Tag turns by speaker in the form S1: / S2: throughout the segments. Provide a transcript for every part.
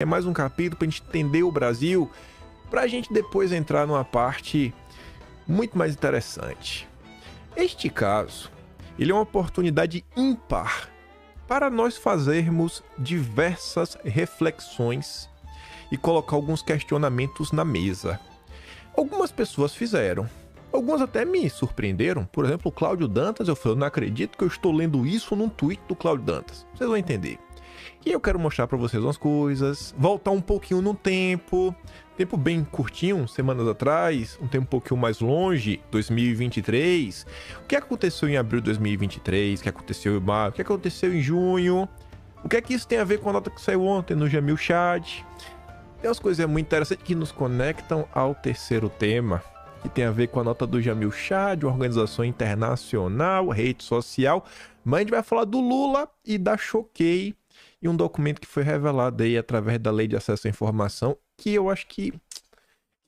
S1: É mais um capítulo para a gente entender o Brasil, para a gente depois entrar numa parte muito mais interessante. Este caso, ele é uma oportunidade ímpar para nós fazermos diversas reflexões e colocar alguns questionamentos na mesa. Algumas pessoas fizeram, algumas até me surpreenderam. Por exemplo, o Cláudio Dantas, eu falei, eu não acredito que eu estou lendo isso num tweet do Cláudio Dantas. Vocês vão entender. E eu quero mostrar para vocês umas coisas, voltar um pouquinho no tempo bem curtinho, semanas atrás, um tempo um pouquinho mais longe, 2023. O que aconteceu em abril de 2023? O que aconteceu em maio? O que aconteceu em junho? O que é que isso tem a ver com a nota que saiu ontem no Jamil Chad? Tem umas coisas muito interessantes que nos conectam ao terceiro tema, que tem a ver com a nota do Jamil Chad, uma organização internacional, rede social. Mas a gente vai falar do Lula e da Choquei, e um documento que foi revelado aí através da Lei de Acesso à Informação, que eu acho que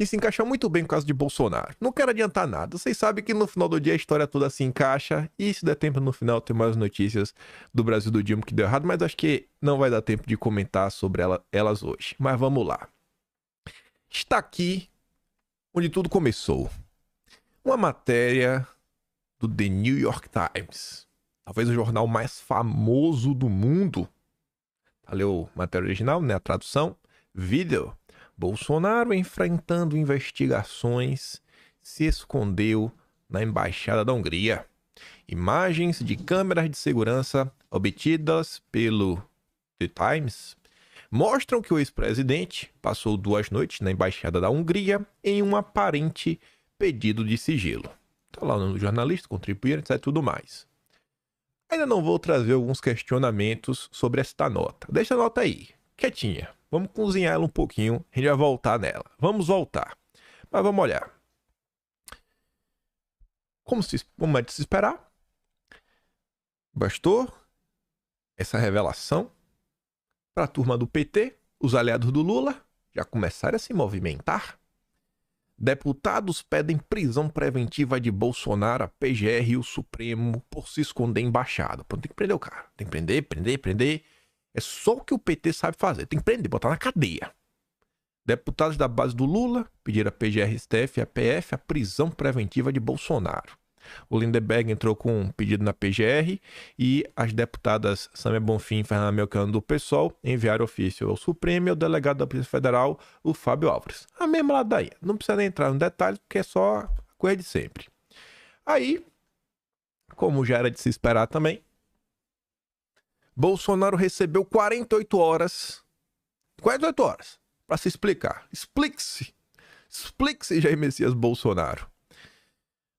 S1: se encaixa muito bem com o caso de Bolsonaro. Não quero adiantar nada. Vocês sabem que no final do dia a história toda se encaixa, e se der tempo no final tem mais notícias do Brasil do Dilma que deu errado, mas acho que não vai dar tempo de comentar sobre elas hoje. Mas vamos lá. Está aqui onde tudo começou. Uma matéria do The New York Times. Talvez o jornal mais famoso do mundo. Leu matéria original, né? A tradução. Vídeo. Bolsonaro, enfrentando investigações, se escondeu na embaixada da Hungria. Imagens de câmeras de segurança obtidas pelo The Times mostram que o ex-presidente passou 2 noites na embaixada da Hungria em um aparente pedido de sigilo. Tá lá no jornalista, contribuíram, etc. Tudo mais. Ainda não vou trazer alguns questionamentos sobre esta nota. Deixa a nota aí, quietinha. Vamos cozinhar ela um pouquinho, a gente vai voltar nela. Vamos voltar. Mas vamos olhar. Como é de se esperar, bastou essa revelação para a turma do PT, os aliados do Lula, já começaram a se movimentar. Deputados pedem prisão preventiva de Bolsonaro, a PGR e o Supremo por se esconder em embaixada. Pô, tem que prender o cara. Tem que prender. É só o que o PT sabe fazer. Tem que prender, botar na cadeia. Deputados da base do Lula pediram a PGR, STF e a PF a prisão preventiva de Bolsonaro. O Lindeberg entrou com um pedido na PGR e as deputadas Samia Bonfim e Fernanda Melcano do PSOL enviaram ofício ao Supremo e ao delegado da Polícia Federal, o Fábio Álvares. A mesma ladainha. Não precisa nem entrar no detalhe, porque é só a coisa de sempre. Aí, como já era de se esperar também, Bolsonaro recebeu 48 horas para se explicar. Explique-se, Jair Messias Bolsonaro.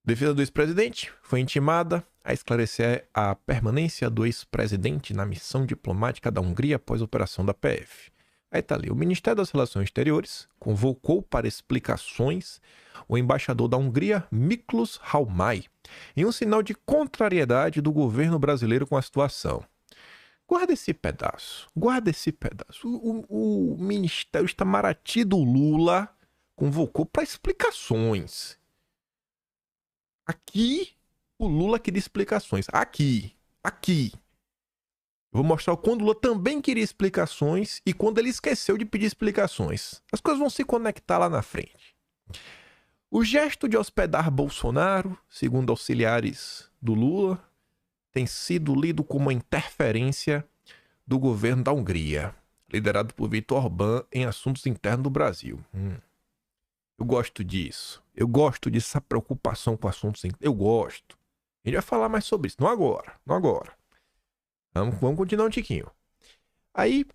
S1: Defesa do ex-presidente foi intimada a esclarecer a permanência do ex-presidente na missão diplomática da Hungria após a operação da PF. Aí tá ali, o Ministério das Relações Exteriores convocou para explicações o embaixador da Hungria, Miklós Halmai, em um sinal de contrariedade do governo brasileiro com a situação. Guarda esse pedaço. O Ministério Itamaraty do Lula convocou para explicações. Aqui, o Lula queria explicações. Aqui. Eu vou mostrar quando o Lula também queria explicações e quando ele esqueceu de pedir explicações. As coisas vão se conectar lá na frente. O gesto de hospedar Bolsonaro, segundo auxiliares do Lula, tem sido lido como uma interferência do governo da Hungria, liderado por Viktor Orbán em assuntos internos do Brasil. Eu gosto disso. Eu gosto dessa preocupação com assuntos internos. Eu gosto. A gente vai falar mais sobre isso. Não agora. Vamos continuar um tiquinho. Aí,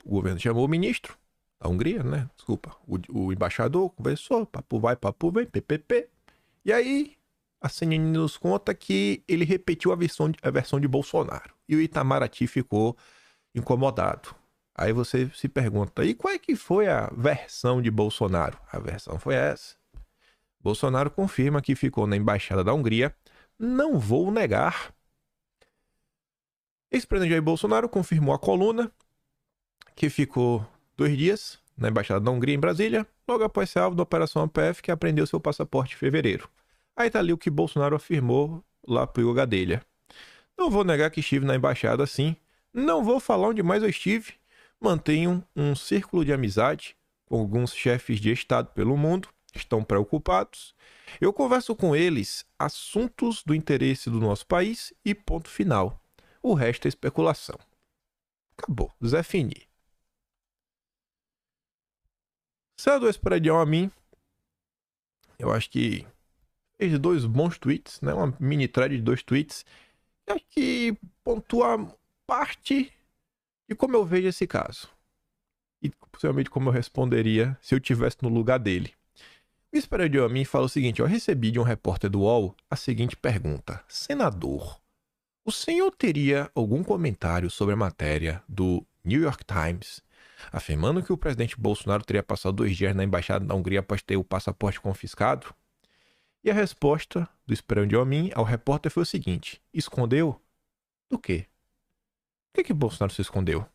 S1: o governo chamou o ministro da Hungria, né? Desculpa. O embaixador conversou. Papo vai, papo vem. PPP. E aí, a CNN nos conta que ele repetiu a versão de Bolsonaro. E o Itamaraty ficou incomodado. Aí você se pergunta, e qual é que foi a versão de Bolsonaro? A versão foi essa. Bolsonaro confirma que ficou na embaixada da Hungria. Não vou negar. Ex-presidente Jair Bolsonaro confirmou a coluna que ficou 2 dias na embaixada da Hungria em Brasília, logo após ser alvo da Operação APF, que apreendeu seu passaporte em fevereiro. Aí tá ali o que Bolsonaro afirmou lá pro Igor Gadelha. Não vou negar que estive na embaixada sim. Não vou falar onde mais eu estive, mantenho um círculo de amizade com alguns chefes de Estado pelo mundo, estão preocupados. Eu converso com eles assuntos do interesse do nosso país e ponto final. O resto é especulação. Acabou. Zé Fini. Senador Esperedião a mim, eu acho que fez 2 bons tweets, né? Uma mini thread de 2 tweets. Eu acho que pontua parte de como eu vejo esse caso. E possivelmente como eu responderia se eu estivesse no lugar dele. O Esperedião a mim fala o seguinte: eu recebi de um repórter do UOL a seguinte pergunta: Senador, o senhor teria algum comentário sobre a matéria do New York Times afirmando que o presidente Bolsonaro teria passado 2 dias na embaixada da Hungria após ter o passaporte confiscado? E a resposta do Esperedião a mim ao repórter foi o seguinte: escondeu? Do quê? Por que Bolsonaro se escondeu?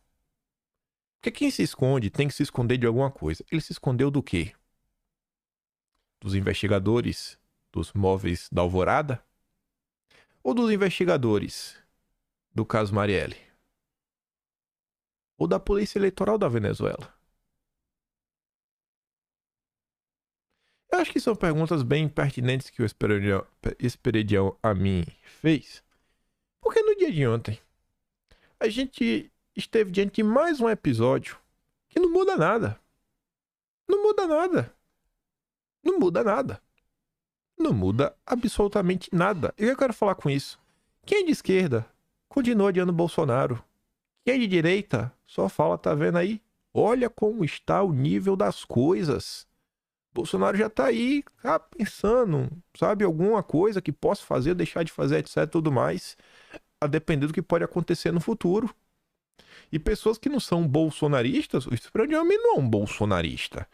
S1: Porque quem se esconde tem que se esconder de alguma coisa. Ele se escondeu do quê? Dos investigadores dos móveis da Alvorada? Ou dos investigadores do caso Marielle? Ou da Polícia Eleitoral da Venezuela? Eu acho que são perguntas bem pertinentes que o Esperedião a mim fez. Porque no dia de ontem, a gente esteve diante de mais um episódio que não muda nada. Não muda nada. Não muda nada. Não muda absolutamente nada. E o que eu quero falar com isso? Quem é de esquerda continua odiando Bolsonaro. Quem é de direita só fala, tá vendo aí? Olha como está o nível das coisas. Bolsonaro já tá aí, tá pensando, sabe, alguma coisa que possa fazer, deixar de fazer, etc, tudo mais, a depender do que pode acontecer no futuro. E pessoas que não são bolsonaristas, o Esperedião não é um bolsonarista.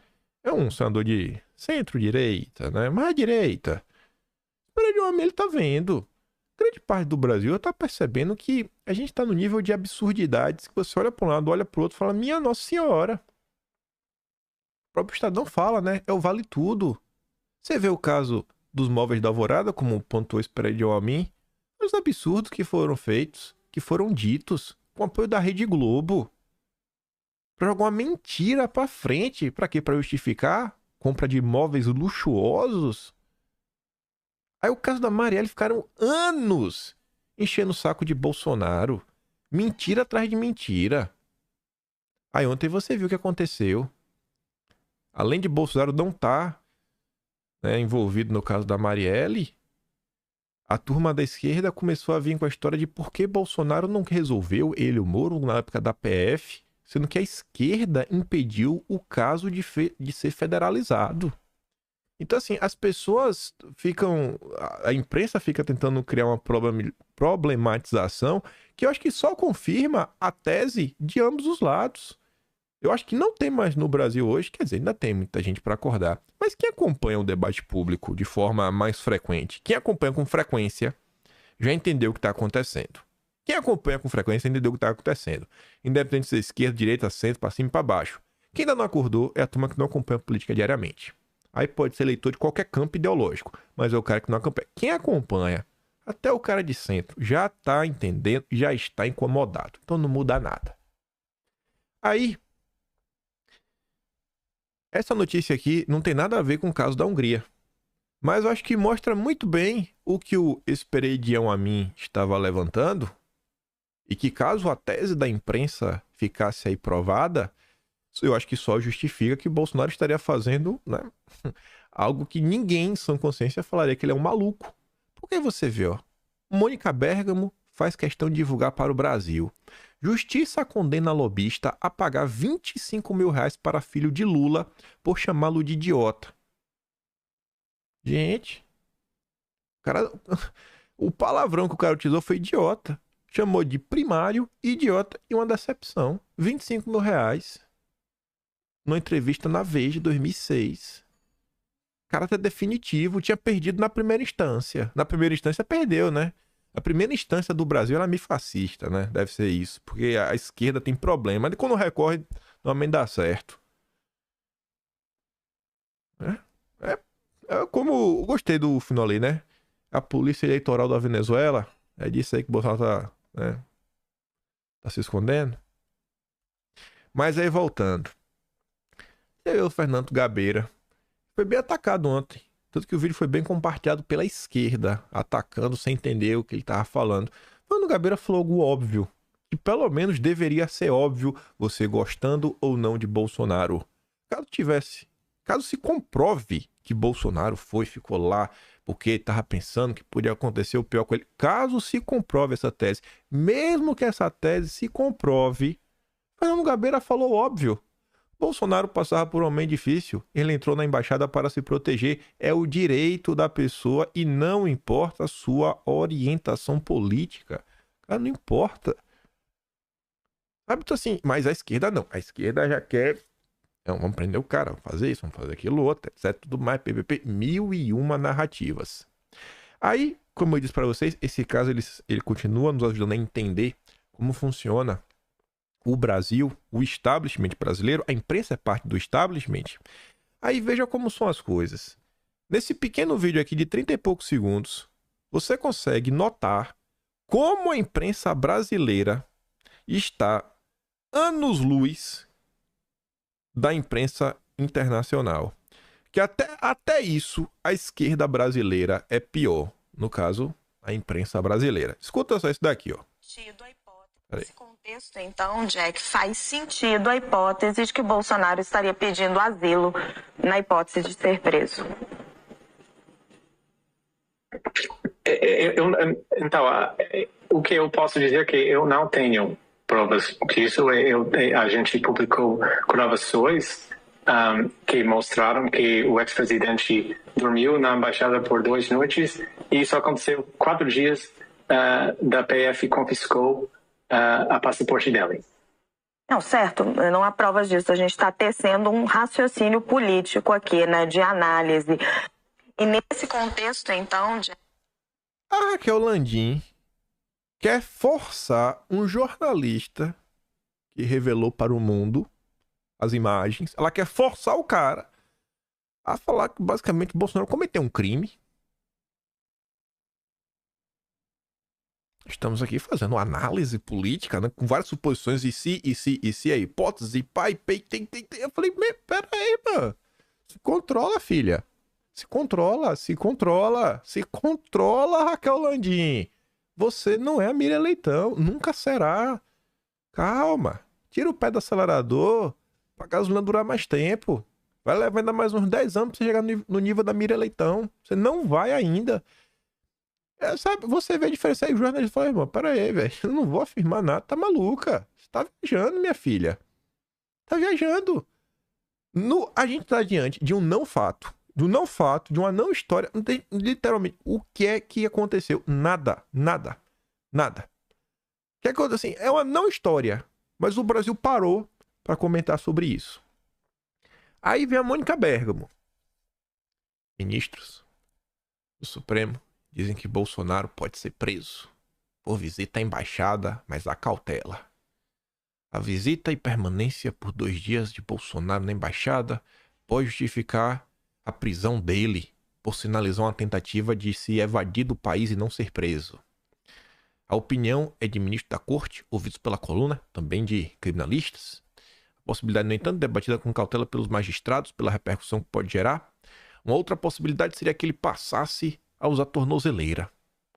S1: É um senador de centro-direita, né? Mais direita. O Esperedião ele tá vendo. Grande parte do Brasil tá percebendo que a gente tá no nível de absurdidades que você olha para um lado, olha para o outro e fala, minha Nossa Senhora. O próprio Estadão fala, né? É o vale tudo. Você vê o caso dos móveis da Alvorada, como pontuou Esperedião a mim, os absurdos que foram feitos, que foram ditos, com apoio da Rede Globo. Pra jogar uma mentira pra frente. Pra quê? Pra justificar compra de imóveis luxuosos? Aí o caso da Marielle ficaram anos enchendo o saco de Bolsonaro. Mentira atrás de mentira. Aí ontem você viu o que aconteceu. Além de Bolsonaro não estar envolvido no caso da Marielle, a turma da esquerda começou a vir com a história de por que Bolsonaro não resolveu, ele e o Moro, na época da PF, sendo que a esquerda impediu o caso de ser federalizado. Então, assim, as pessoas ficam... A imprensa fica tentando criar uma problematização que eu acho que só confirma a tese de ambos os lados. Eu acho que não tem mais no Brasil hoje, quer dizer, ainda tem muita gente para acordar. Mas quem acompanha o debate público de forma mais frequente, quem acompanha com frequência, já entendeu o que está acontecendo. Quem acompanha com frequência entendeu o que está acontecendo. Independente de ser esquerda, direita, centro, para cima e para baixo. Quem ainda não acordou é a turma que não acompanha a política diariamente. Aí pode ser eleitor de qualquer campo ideológico, mas é o cara que não acompanha. Quem acompanha, até o cara de centro, já está entendendo, já está incomodado. Então não muda nada. Aí, essa notícia aqui não tem nada a ver com o caso da Hungria. Mas eu acho que mostra muito bem o que o Esperedião a mim estava levantando. E que caso a tese da imprensa ficasse aí provada, eu acho que só justifica que Bolsonaro estaria fazendo, né, algo que ninguém em sã consciência falaria que ele é um maluco. Porque você vê, ó, Mônica Bergamo faz questão de divulgar para o Brasil. Justiça condena lobista a pagar 25 mil reais para filho de Lula por chamá-lo de idiota. Gente, cara, o palavrão que o cara utilizou foi idiota. Chamou de primário, idiota e uma decepção. 25 mil reais. Numa entrevista na Veja, 2006. Cara, tá definitivo. Tinha perdido na primeira instância. Na primeira instância perdeu, né? A primeira instância do Brasil era meio fascista, né? Deve ser isso. Porque a esquerda tem problema. Mas quando recorre, normalmente dá certo. É como... Eu gostei do final ali, né? A Polícia Eleitoral da Venezuela. É disso aí que o Bolsonaro tá se escondendo. Mas aí voltando. O Fernando Gabeira foi bem atacado ontem. Tanto que o vídeo foi bem compartilhado pela esquerda, atacando sem entender o que ele tava falando. Fernando Gabeira falou algo óbvio, que pelo menos deveria ser óbvio, você gostando ou não de Bolsonaro. Caso se comprove que Bolsonaro ficou lá porque estava pensando que podia acontecer o pior com ele, caso se comprove essa tese, mesmo que essa tese se comprove, Fernando Gabeira falou óbvio. Bolsonaro passava por um momento difícil, ele entrou na embaixada para se proteger, é o direito da pessoa e não importa a sua orientação política. Cara, não importa. Sabe, então assim, mas a esquerda não. A esquerda já quer. Não, vamos prender o cara, vamos fazer isso, vamos fazer aquilo outro, etc. Tudo mais, PPP, 1001 narrativas. Aí, como eu disse para vocês, esse caso ele continua nos ajudando a entender como funciona o Brasil, o establishment brasileiro. A imprensa é parte do establishment. Aí veja como são as coisas. Nesse pequeno vídeo aqui de 30 e poucos segundos, você consegue notar como a imprensa brasileira está anos-luz da imprensa internacional. Que até isso, a esquerda brasileira é pior. No caso, a imprensa brasileira. Escuta só isso daqui, ó.
S2: Nesse contexto, então, Jack, faz sentido a hipótese de que Bolsonaro estaria pedindo asilo na hipótese de ser preso.
S3: Então, o que eu posso dizer é que eu não tenho provas disso. A gente publicou gravações que mostraram que o ex-presidente dormiu na embaixada por 2 noites e isso aconteceu 4 dias da PF confiscou a passaporte dele.
S2: Não, certo, não há provas disso. A gente está tecendo um raciocínio político aqui, né, de análise. E nesse contexto, então...
S1: A Raquel Landim quer forçar um jornalista que revelou para o mundo as imagens. Ela quer forçar o cara a falar que basicamente Bolsonaro cometeu um crime. Estamos aqui fazendo análise política, né, com várias suposições, e se, a hipótese, pai, tem. Eu falei, pera aí, mano. Se controla, filha. Se controla, Raquel Landim. Você não é a Miriam Leitão, nunca será. Calma, tira o pé do acelerador pra gasolina durar mais tempo. Vai levar ainda mais uns 10 anos pra você chegar no nível da Miriam Leitão. Você não vai ainda. Sabe, você vê a diferença aí, o jornalista fala, irmão, pera aí, velho, eu não vou afirmar nada, tá maluca. Você tá viajando, minha filha. Tá viajando. A gente tá diante de um não fato. De uma não história. Não tem, literalmente, o que é que aconteceu? Nada. O que aconteceu assim? É uma não história. Mas o Brasil parou pra comentar sobre isso. Aí vem a Mônica Bergamo. Ministros do Supremo dizem que Bolsonaro pode ser preso por visita à embaixada, mas há cautela. A visita e permanência por 2 dias de Bolsonaro na embaixada pode justificar a prisão dele por sinalizar uma tentativa de se evadir do país e não ser preso. A opinião é de ministro da corte, ouvidos pela coluna, também de criminalistas. A possibilidade, no entanto, debatida com cautela pelos magistrados, pela repercussão que pode gerar. Uma outra possibilidade seria que ele passasse a usar tornozeleira.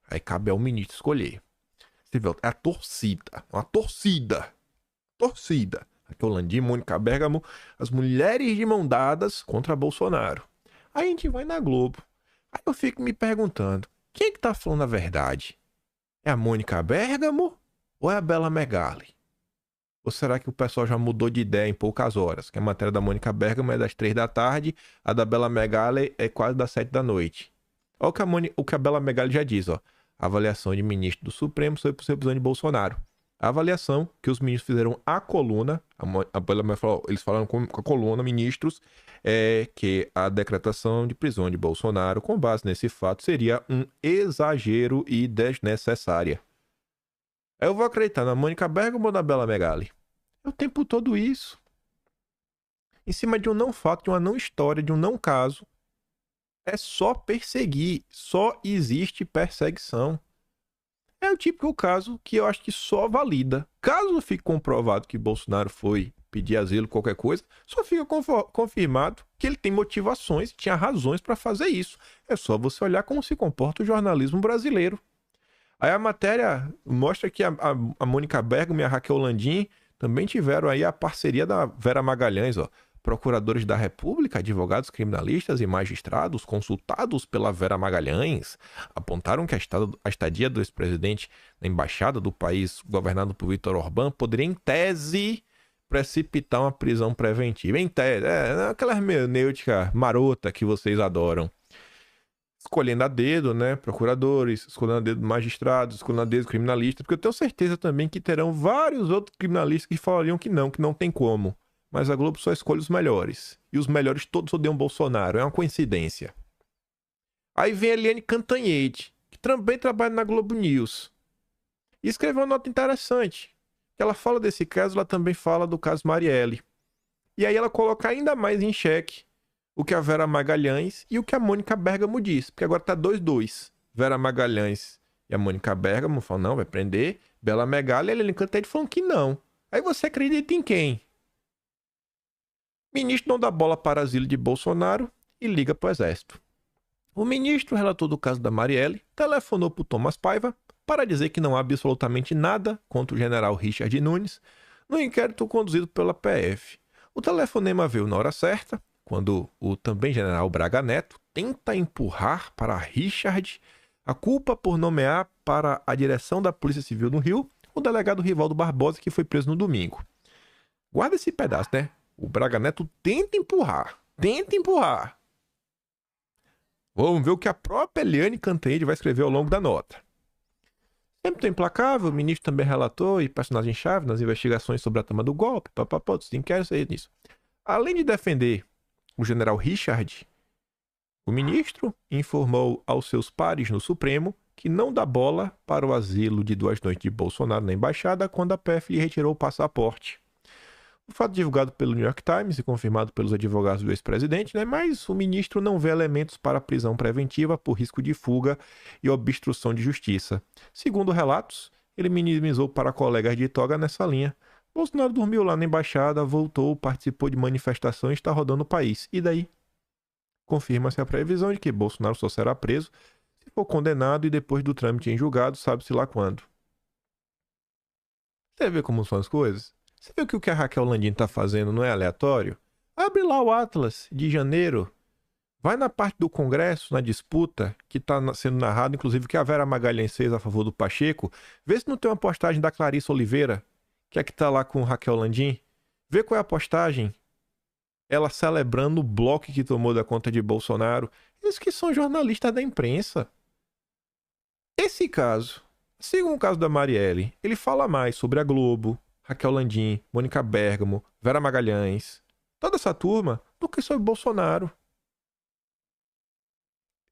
S1: Aí cabe ao ministro escolher. Você vê, é a torcida. Uma torcida. Raquel Landim, Mônica Bergamo, as mulheres de mão dadas contra Bolsonaro. Aí a gente vai na Globo. Aí eu fico me perguntando, quem é que tá falando a verdade? É a Mônica Bergamo ou é a Bela Megali? Ou será que o pessoal já mudou de ideia em poucas horas? Que a matéria da Mônica Bergamo é das 3 da tarde, a da Bela Megali é quase das 7 da noite. Olha o que a Bela Megali já diz, ó. Avaliação de ministro do Supremo sobre possível prisão de Bolsonaro. A avaliação que os ministros fizeram à coluna, a Bela Megali falou, eles falaram com a coluna, ministros, é que a decretação de prisão de Bolsonaro, com base nesse fato, seria um exagero e desnecessária. Eu vou acreditar na Mônica Bergamo ou na Bela Megali? É o tempo todo isso. Em cima de um não fato, de uma não história, de um não caso. É só perseguir. Só existe perseguição. É o típico caso que eu acho que só valida. Caso fique comprovado que Bolsonaro foi pedir asilo, qualquer coisa, só fica confirmado que ele tem motivações, tinha razões para fazer isso. É só você olhar como se comporta o jornalismo brasileiro. Aí a matéria mostra que a Mônica Bergamo e a Raquel Landim também tiveram aí a parceria da Vera Magalhães, ó. Procuradores da República, advogados criminalistas e magistrados consultados pela Vera Magalhães apontaram que a estadia do ex-presidente na embaixada do país governado por Viktor Orbán poderia, em tese, precipitar uma prisão preventiva. Em tese, aquela hermenêutica marota que vocês adoram. Escolhendo a dedo, né, procuradores, escolhendo a dedo magistrados, escolhendo a dedo criminalistas, porque eu tenho certeza também que terão vários outros criminalistas que falariam que não tem como. Mas a Globo só escolhe os melhores. E os melhores todos odeiam Bolsonaro. É uma coincidência. Aí vem a Eliane Cantanhede, que também trabalha na Globo News. E escreveu uma nota interessante. Ela fala desse caso, ela também fala do caso Marielle. E aí ela coloca ainda mais em xeque o que a Vera Magalhães e o que a Mônica Bergamo diz. Porque agora tá 2-2. Vera Magalhães e a Mônica Bergamo falam, não, vai prender. Bela Megali e a Eliane Cantanhede falam que não. Aí você acredita em quem? Ministro não dá bola para asilo de Bolsonaro e liga para o Exército. O ministro, relator do caso da Marielle, telefonou para o Thomas Paiva para dizer que não há absolutamente nada contra o general Richard Nunes no inquérito conduzido pela PF. O telefonema veio na hora certa, quando o também general Braga Neto tenta empurrar para Richard a culpa por nomear para a direção da Polícia Civil no Rio o delegado Rivaldo Barbosa, que foi preso no domingo. Guarda esse pedaço, né? O Braga Neto tenta empurrar. Vamos ver o que a própria Eliane Cantanhede vai escrever ao longo da nota. Sempre tão implacável, o ministro também relatou e personagem-chave nas investigações sobre a trama do golpe, dos inquéritos e nisso. Além de defender o general Richard, o ministro informou aos seus pares no Supremo que não dá bola para o asilo de 2 noites de Bolsonaro na embaixada quando a PF lhe retirou o passaporte. O fato divulgado pelo New York Times e confirmado pelos advogados do ex-presidente, né? Mas o ministro não vê elementos para prisão preventiva por risco de fuga e obstrução de justiça. Segundo relatos, ele minimizou para colegas de toga nessa linha. Bolsonaro dormiu lá na embaixada, voltou, participou de manifestações e está rodando o país. E daí? Confirma-se a previsão de que Bolsonaro só será preso se for condenado e depois do trâmite em julgado, sabe-se lá quando. Você vê como são as coisas? Você viu que o que a Raquel Landim está fazendo não é aleatório? Abre lá o Atlas de janeiro. Vai na parte do Congresso, na disputa, que está sendo narrado, inclusive, que a Vera Magalhães fez a favor do Pacheco. Vê se não tem uma postagem da Clarissa Oliveira, que é que está lá com Raquel Landim. Vê qual é a postagem. Ela celebrando o bloco que tomou da conta de Bolsonaro. Eles que são jornalistas da imprensa. Esse caso, segundo o caso da Marielle, ele fala mais sobre a Globo, Raquel Landim, Mônica Bergamo, Vera Magalhães, toda essa turma, do que sobre Bolsonaro.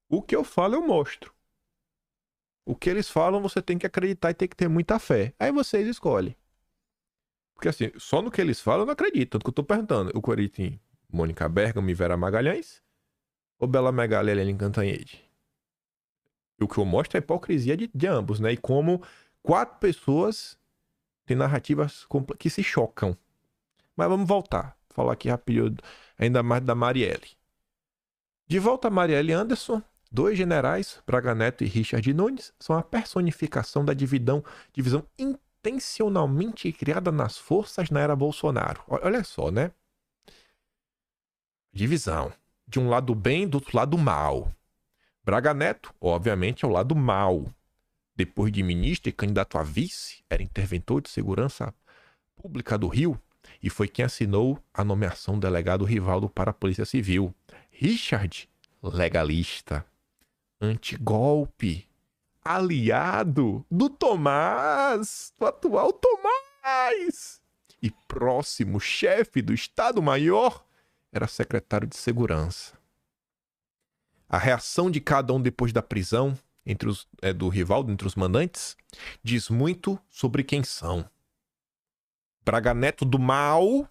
S1: O que eu falo, eu mostro. O que eles falam, você tem que acreditar e tem que ter muita fé. Aí vocês escolhem. Porque assim, só no que eles falam eu não acredito. Tanto que eu tô perguntando, eu acredito em Mônica Bergamo e Vera Magalhães? Ou Bela Megali e Eliane Cantanhede? E o que eu mostro é a hipocrisia de ambos, né? E como 4 pessoas têm narrativas que se chocam. Mas vamos voltar. Falar aqui rapidinho ainda mais da Marielle. De volta a Marielle Anderson, 2 generais, Braga Neto e Richard Nunes, são a personificação da divisão intencionalmente criada nas forças na era Bolsonaro. Olha só, né? Divisão. De um lado bem, do outro lado mal. Braga Neto, obviamente, é o lado mal. Depois de ministro e candidato a vice, era interventor de segurança pública do Rio e foi quem assinou a nomeação do delegado Rivaldo para a Polícia Civil. Richard, legalista, antigolpe, aliado do Tomás, do atual Tomás, e próximo chefe do Estado-Maior, era secretário de Segurança. A reação de cada um depois da prisão do Rivaldo entre os mandantes diz muito sobre quem são. Braga Neto do mal,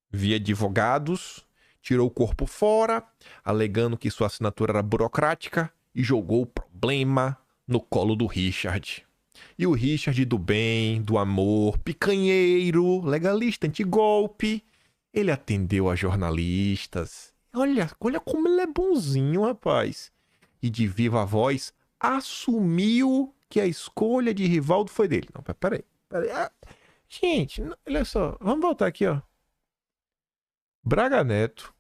S1: via advogados, tirou o corpo fora, alegando que sua assinatura era burocrática e jogou o problema no colo do Richard. E o Richard do bem, do amor, picanheiro, legalista, antigolpe, ele atendeu a jornalistas. Olha como ele é bonzinho, rapaz. E de viva voz, assumiu que a escolha de Rivaldo foi dele. Não, peraí. Gente, olha só, vamos voltar aqui, ó. Braga Neto,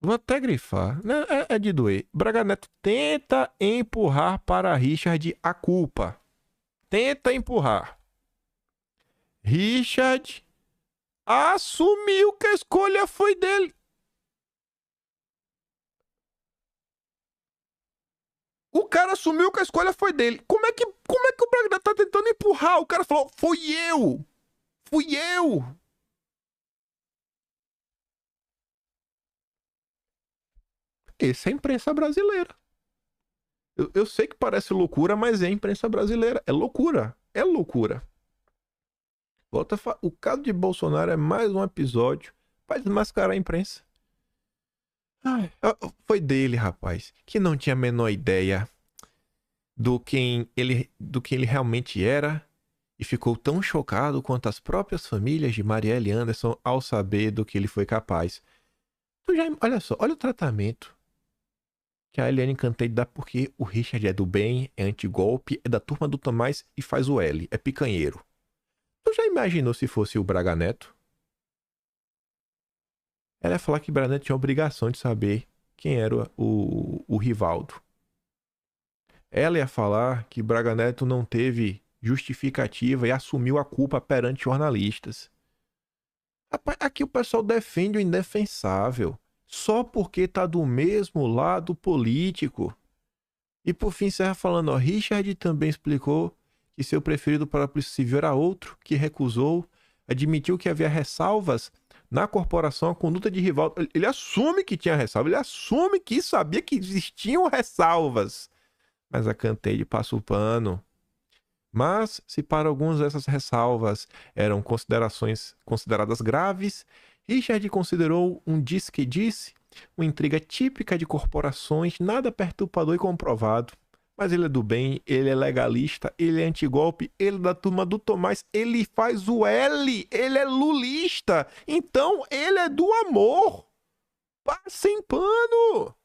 S1: vou até grifar, né? É de doer. Braga Neto tenta empurrar para Richard a culpa. Tenta empurrar. Richard assumiu que a escolha foi dele. O cara assumiu que a escolha foi dele. Como é que o Braga Neto tá tentando empurrar? O cara falou, fui eu. Essa é a imprensa brasileira. Eu sei que parece loucura, mas é a imprensa brasileira. É loucura. O caso de Bolsonaro é mais um episódio para desmascarar a imprensa. Foi dele, rapaz, que não tinha a menor ideia do quem ele realmente era e ficou tão chocado quanto as próprias famílias de Marielle Anderson ao saber do que ele foi capaz. Olha só, olha o tratamento que a Eliane Cantanhede dá, porque o Richard é do bem, é antigolpe, é da turma do Tomás e faz o L, é picanheiro. Tu já imaginou se fosse o Braga Neto? Ela ia falar que Braga Neto tinha a obrigação de saber quem era o Rivaldo. Ela ia falar que Braga Neto não teve justificativa e assumiu a culpa perante jornalistas. Rapaz, aqui o pessoal defende o indefensável só porque tá do mesmo lado político. E por fim encerra falando, ó, Richard também explicou que seu preferido para a Polícia Civil era outro, que recusou, admitiu que havia ressalvas na corporação à conduta de Rivaldo. Ele assume que tinha ressalva, ele assume que sabia que existiam ressalvas. Mas a Cantanhede passa o pano. Mas, se para algumas dessas ressalvas eram consideradas graves, Richard considerou um disse-que-disse, uma intriga típica de corporações, nada perturbador e comprovado. Mas ele é do bem, ele é legalista, ele é antigolpe, ele é da turma do Tomás, ele faz o L, ele é lulista, então ele é do amor. Passem pano!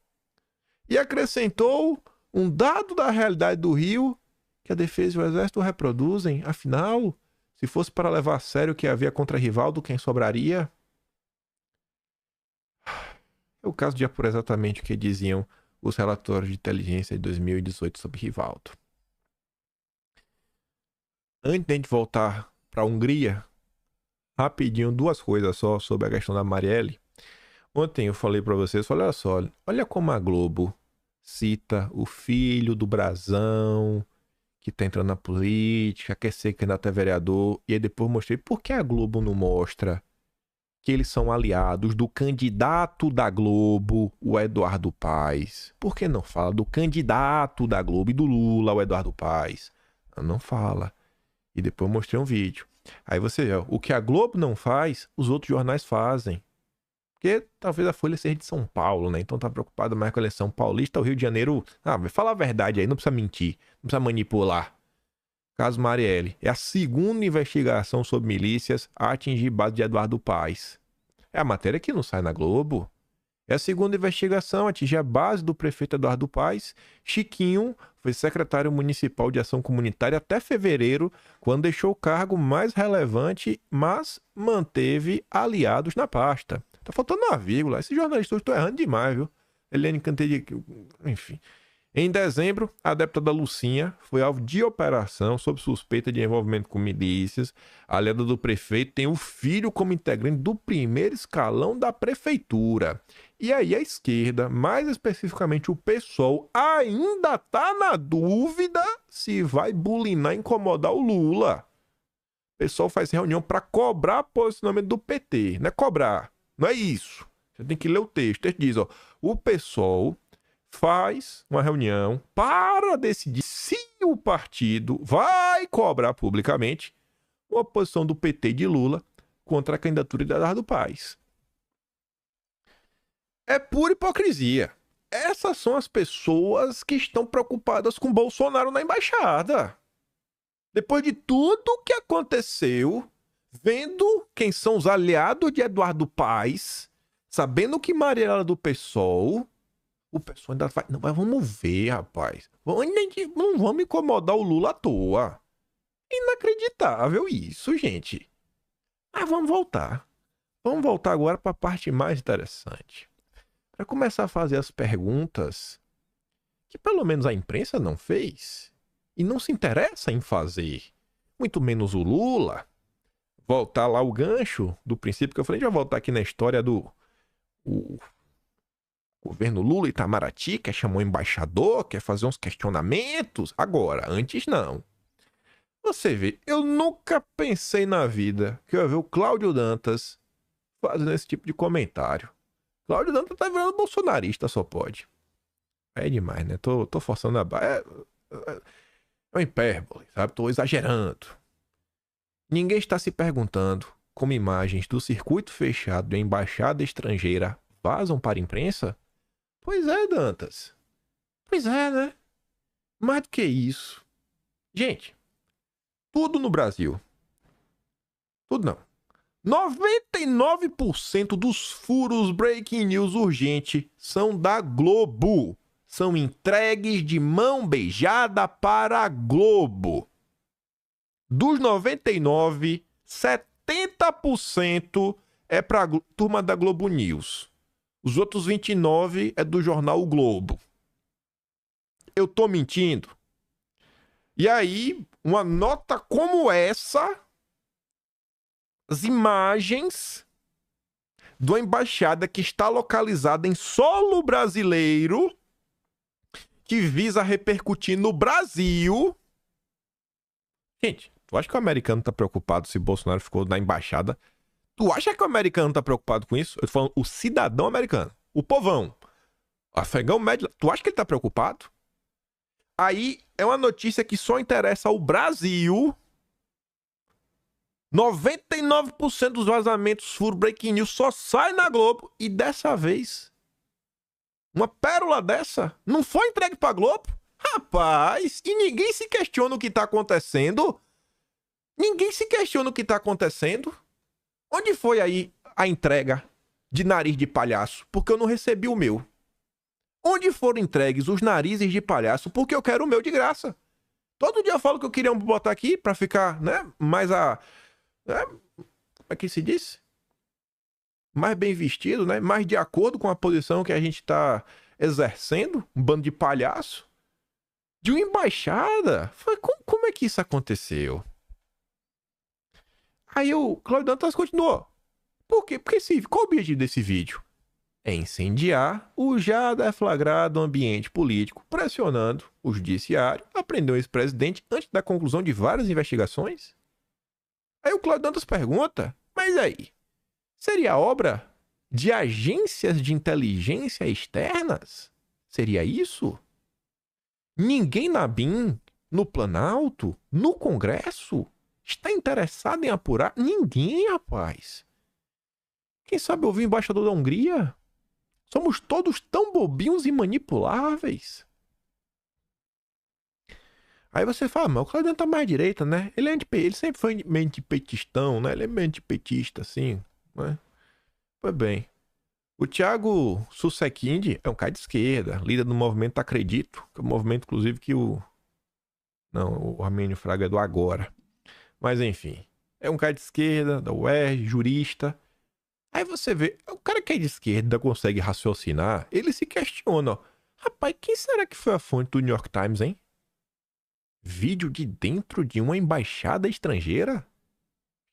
S1: E acrescentou um dado da realidade do Rio que a defesa e o exército reproduzem. Afinal, se fosse para levar a sério o que havia contra Rivaldo, quem sobraria? É o caso de apurar exatamente o que diziam os relatórios de inteligência de 2018 sobre Rivaldo. Antes de a gente voltar para a Hungria, rapidinho, duas coisas só sobre a questão da Marielle. Ontem eu falei para vocês, olha só, olha como a Globo cita o filho do Brazão, que tá entrando na política, quer ser candidato a vereador, e aí depois mostrei por que a Globo não mostra que eles são aliados do candidato da Globo, o Eduardo Paes. Por que não fala do candidato da Globo e do Lula, o Eduardo Paes? Não fala. E depois eu mostrei um vídeo. Aí você vê, o que a Globo não faz, os outros jornais fazem. Porque talvez a Folha seja de São Paulo, né? Então tá preocupado mais com a eleição paulista. O Rio de Janeiro... vai falar a verdade aí, não precisa mentir. Não precisa manipular. Caso Marielle. É a segunda investigação sobre milícias a atingir base de Eduardo Paes. É a matéria que não sai na Globo. É a segunda investigação a atingir a base do prefeito Eduardo Paes. Chiquinho foi secretário municipal de ação comunitária até fevereiro, quando deixou o cargo mais relevante, mas manteve aliados na pasta. Tá faltando uma vírgula. Esses jornalistas estão errando demais, viu? Eliane Cantanhede... Enfim. Em dezembro, a deputada Lucinha foi alvo de operação sob suspeita de envolvimento com milícias. A aliada do prefeito tem o filho como integrante do primeiro escalão da prefeitura. E aí a esquerda, mais especificamente o PSOL, ainda tá na dúvida se vai bulinar e incomodar o Lula. O PSOL faz reunião para cobrar posicionamento do PT. Não é cobrar, não é isso. Você tem que ler o texto. O texto diz, ó, o PSOL faz uma reunião para decidir se o partido vai cobrar publicamente uma posição do PT de Lula contra a candidatura de Eduardo Paes. É pura hipocrisia. Essas são as pessoas que estão preocupadas com Bolsonaro na embaixada. Depois de tudo que aconteceu, vendo quem são os aliados de Eduardo Paes, sabendo que Marielle era do PSOL, o pessoal ainda vai... Não, mas vamos ver, rapaz. Não vamos incomodar o Lula à toa. Inacreditável isso, gente. Mas vamos voltar. Vamos voltar agora para a parte mais interessante. Para começar a fazer as perguntas que pelo menos a imprensa não fez e não se interessa em fazer. Muito menos o Lula. Voltar lá o gancho do princípio que eu falei, a gente vai voltar aqui na história do o governo Lula e Itamaraty, que chamou o embaixador, quer fazer uns questionamentos. Agora, antes não. Você vê, eu nunca pensei na vida que eu ia ver o Cláudio Dantas fazendo esse tipo de comentário. Cláudio Dantas tá virando bolsonarista, só pode. É demais, né? Tô forçando a barra. É uma hipérbole, sabe? Tô exagerando. Ninguém está se perguntando como imagens do circuito fechado da embaixada estrangeira vazam para a imprensa? Pois é, Dantas. Pois é, né? Mais do que isso. Gente, tudo no Brasil. Tudo não. 99% dos furos breaking news urgente são da Globo. São entregues de mão beijada para a Globo. Dos 99, 70% é para a turma da Globo News. Os outros 29 é do jornal O Globo. Eu tô mentindo? E aí, uma nota como essa, as imagens de uma embaixada que está localizada em solo brasileiro, que visa repercutir no Brasil. Gente, tu acha que o americano tá preocupado se Bolsonaro ficou na embaixada? Tu acha que o americano tá preocupado com isso? Eu tô falando o cidadão americano, o povão, o afegão médio. Tu acha que ele tá preocupado? Aí é uma notícia que só interessa ao Brasil. 99% dos vazamentos furo breaking news só sai na Globo. E dessa vez, uma pérola dessa não foi entregue pra Globo? Rapaz, e ninguém se questiona o que tá acontecendo? Ninguém se questiona o que tá acontecendo? Onde foi aí a entrega de nariz de palhaço? Porque eu não recebi o meu. Onde foram entregues os narizes de palhaço? Porque eu quero o meu de graça. Todo dia eu falo que eu queria botar aqui pra ficar, né, mais a... como é que se diz? Mais bem vestido, né? Mais de acordo com a posição que a gente tá exercendo. Um bando de palhaço. De uma embaixada. Como é que isso aconteceu? Aí o Cláudio Dantas continuou. Por quê? Porque qual o objetivo desse vídeo? É incendiar o já deflagrado ambiente político, pressionando o judiciário a prender o ex-presidente antes da conclusão de várias investigações. Aí o Cláudio Dantas pergunta, mas aí, seria obra de agências de inteligência externas? Seria isso? Ninguém na BIM, no Planalto, no Congresso, está interessado em apurar? Ninguém, rapaz. Quem sabe ouvir o embaixador da Hungria? Somos todos tão bobinhos e manipuláveis. Aí você fala, mas o Claudio tá mais à direita, né? Ele sempre foi meio antipetistão, né? Ele é meio antipetista, assim, né? Pois bem. O Thiago Sussequinde é um cara de esquerda, líder do movimento Acredito, que é um movimento, inclusive, que o... Não, o Armênio Fraga é do Agora. Mas, enfim. É um cara de esquerda, da UERJ, jurista. Aí você vê, o cara que é de esquerda consegue raciocinar, ele se questiona, ó. Rapaz, quem será que foi a fonte do New York Times, hein? Vídeo de dentro de uma embaixada estrangeira?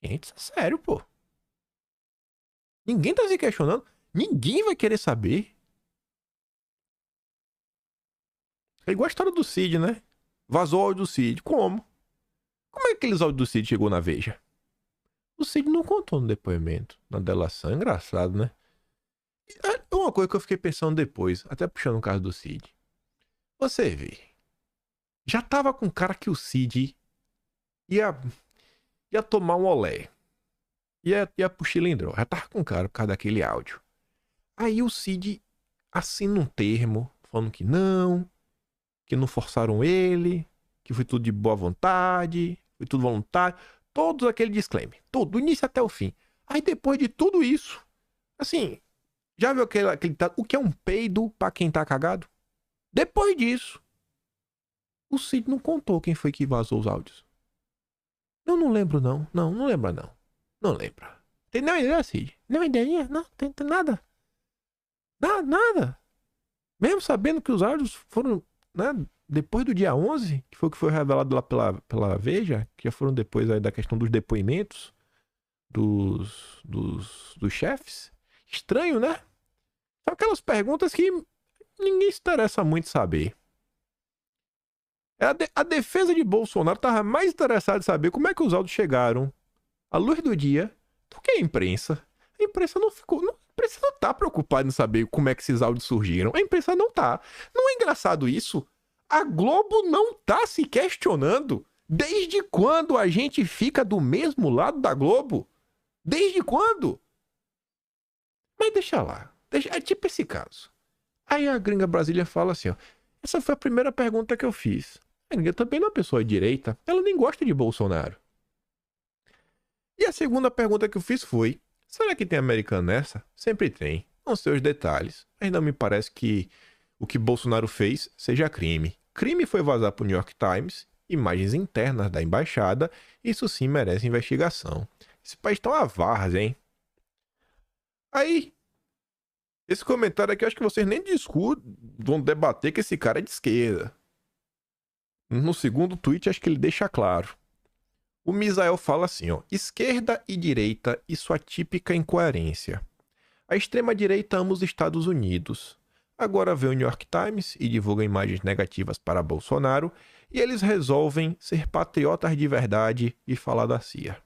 S1: Gente, isso é sério, pô. Ninguém tá se questionando. Ninguém vai querer saber. É igual a história do Cid, né? Vazou o áudio do Cid. Como? Como é que aqueles áudios do Cid chegou na Veja? O Cid não contou no depoimento, na delação. É engraçado, né? É uma coisa que eu fiquei pensando depois, até puxando o caso do Cid. Você vê. Já tava com cara que o Cid ia tomar um olé. Ia pro Chilindró. Já tava com cara por causa daquele áudio. Aí o Cid assina um termo falando que não forçaram ele, que foi tudo de boa vontade. foi tudo voluntário, todos aquele disclaimer, tudo, do início até o fim. Aí depois de tudo isso, assim, já viu o que é um peido pra quem tá cagado? Depois disso, o Cid não contou quem foi que vazou os áudios. Eu não lembro não, não lembra não. Não lembra. Tem nenhuma ideia, Cid? Nenhuma ideia? Não, tem nada. Nada. Mesmo sabendo que os áudios foram, né, depois do dia 11, que foi o que foi revelado lá pela Veja, que já foram depois aí da questão dos depoimentos dos chefes. Estranho, né? São aquelas perguntas que ninguém se interessa muito saber. A defesa de Bolsonaro estava mais interessada em saber como é que os áudios chegaram à luz do dia do que a imprensa. A imprensa não ficou... A imprensa não tá preocupada em saber como é que esses áudios surgiram. A imprensa não tá. Não é engraçado isso? A Globo não tá se questionando. Desde quando a gente fica do mesmo lado da Globo? Desde quando? Mas deixa lá. É tipo esse caso. Aí a gringa Brasília fala assim, ó. Essa foi a primeira pergunta que eu fiz. A gringa também não é uma pessoa de direita. Ela nem gosta de Bolsonaro. E a segunda pergunta que eu fiz foi... Será que tem americano nessa? Sempre tem. Não sei os detalhes. Mas não me parece que o que Bolsonaro fez seja crime. Crime foi vazar pro New York Times imagens internas da embaixada. Isso sim merece investigação. Esse país tá uma várzea, hein? Aí, esse comentário aqui, eu acho que vocês nem vão debater que esse cara é de esquerda. No segundo tweet, acho que ele deixa claro. O Misael fala assim, ó. Esquerda e direita e sua típica incoerência. A extrema-direita ama os Estados Unidos. Agora vê o New York Times e divulga imagens negativas para Bolsonaro e eles resolvem ser patriotas de verdade e falar da CIA.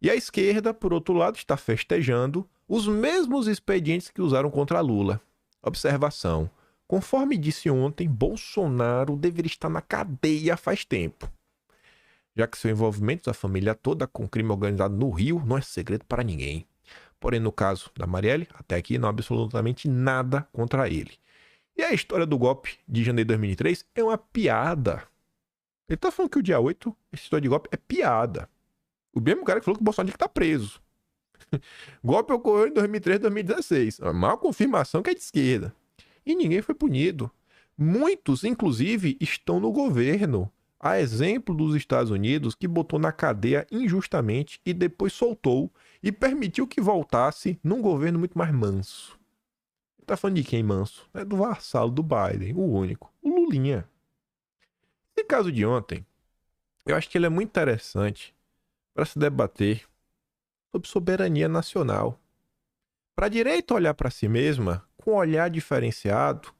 S1: E a esquerda, por outro lado, está festejando os mesmos expedientes que usaram contra Lula. Observação. Conforme disse ontem, Bolsonaro deveria estar na cadeia faz tempo. Já que seu envolvimento da família toda com crime organizado no Rio não é segredo para ninguém. Porém, no caso da Marielle, até aqui não há absolutamente nada contra ele. E a história do golpe de janeiro de 2003 é uma piada. Ele tá falando que o dia 8, essa história de golpe é piada. O mesmo cara que falou que o Bolsonaro tinha que estar preso. Golpe ocorreu em 2003, 2016. A maior confirmação que é de esquerda. E ninguém foi punido. Muitos, inclusive, estão no governo. A exemplo dos Estados Unidos, que botou na cadeia injustamente e depois soltou e permitiu que voltasse num governo muito mais manso. Ele tá falando de quem manso? É do vassalo do Biden, o único, o Lulinha. Esse caso de ontem, eu acho que ele é muito interessante para se debater sobre soberania nacional. Para a direita olhar para si mesma com um olhar diferenciado,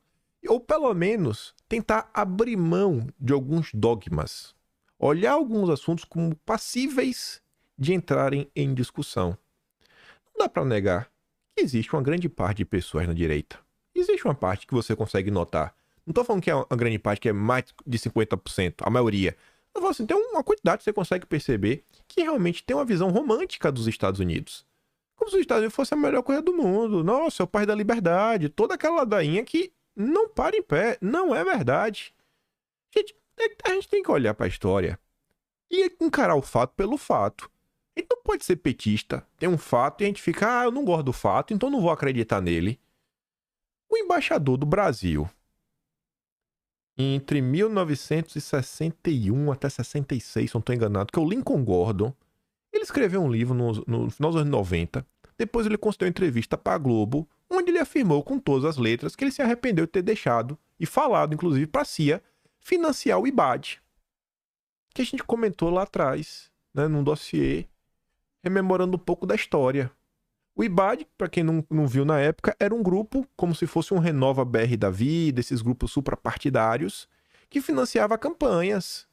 S1: ou pelo menos tentar abrir mão de alguns dogmas, olhar alguns assuntos como passíveis de entrarem em discussão. Não dá para negar que existe uma grande parte de pessoas na direita. Existe uma parte que você consegue notar. Não estou falando que é uma grande parte que é mais de 50%, a maioria. Eu falo assim, tem uma quantidade que você consegue perceber que realmente tem uma visão romântica dos Estados Unidos. Como se os Estados Unidos fosse a melhor coisa do mundo. Nossa, é o país da liberdade. Toda aquela ladainha que não para em pé. Não é verdade. Gente, a gente tem que olhar para a história e encarar o fato pelo fato. A gente não pode ser petista. Tem um fato e a gente fica, eu não gosto do fato, então não vou acreditar nele. O embaixador do Brasil, entre 1961 até 66, se não estou enganado, que é o Lincoln Gordon, ele escreveu um livro no final dos anos 90. Depois ele concedeu entrevista para a Globo, onde ele afirmou com todas as letras que ele se arrependeu de ter deixado, e falado inclusive para a CIA, financiar o IBAD. Que a gente comentou lá atrás, né, num dossiê, rememorando um pouco da história. O IBAD, para quem não viu na época, era um grupo, como se fosse um Renova BR da vida, esses grupos suprapartidários, que financiava campanhas,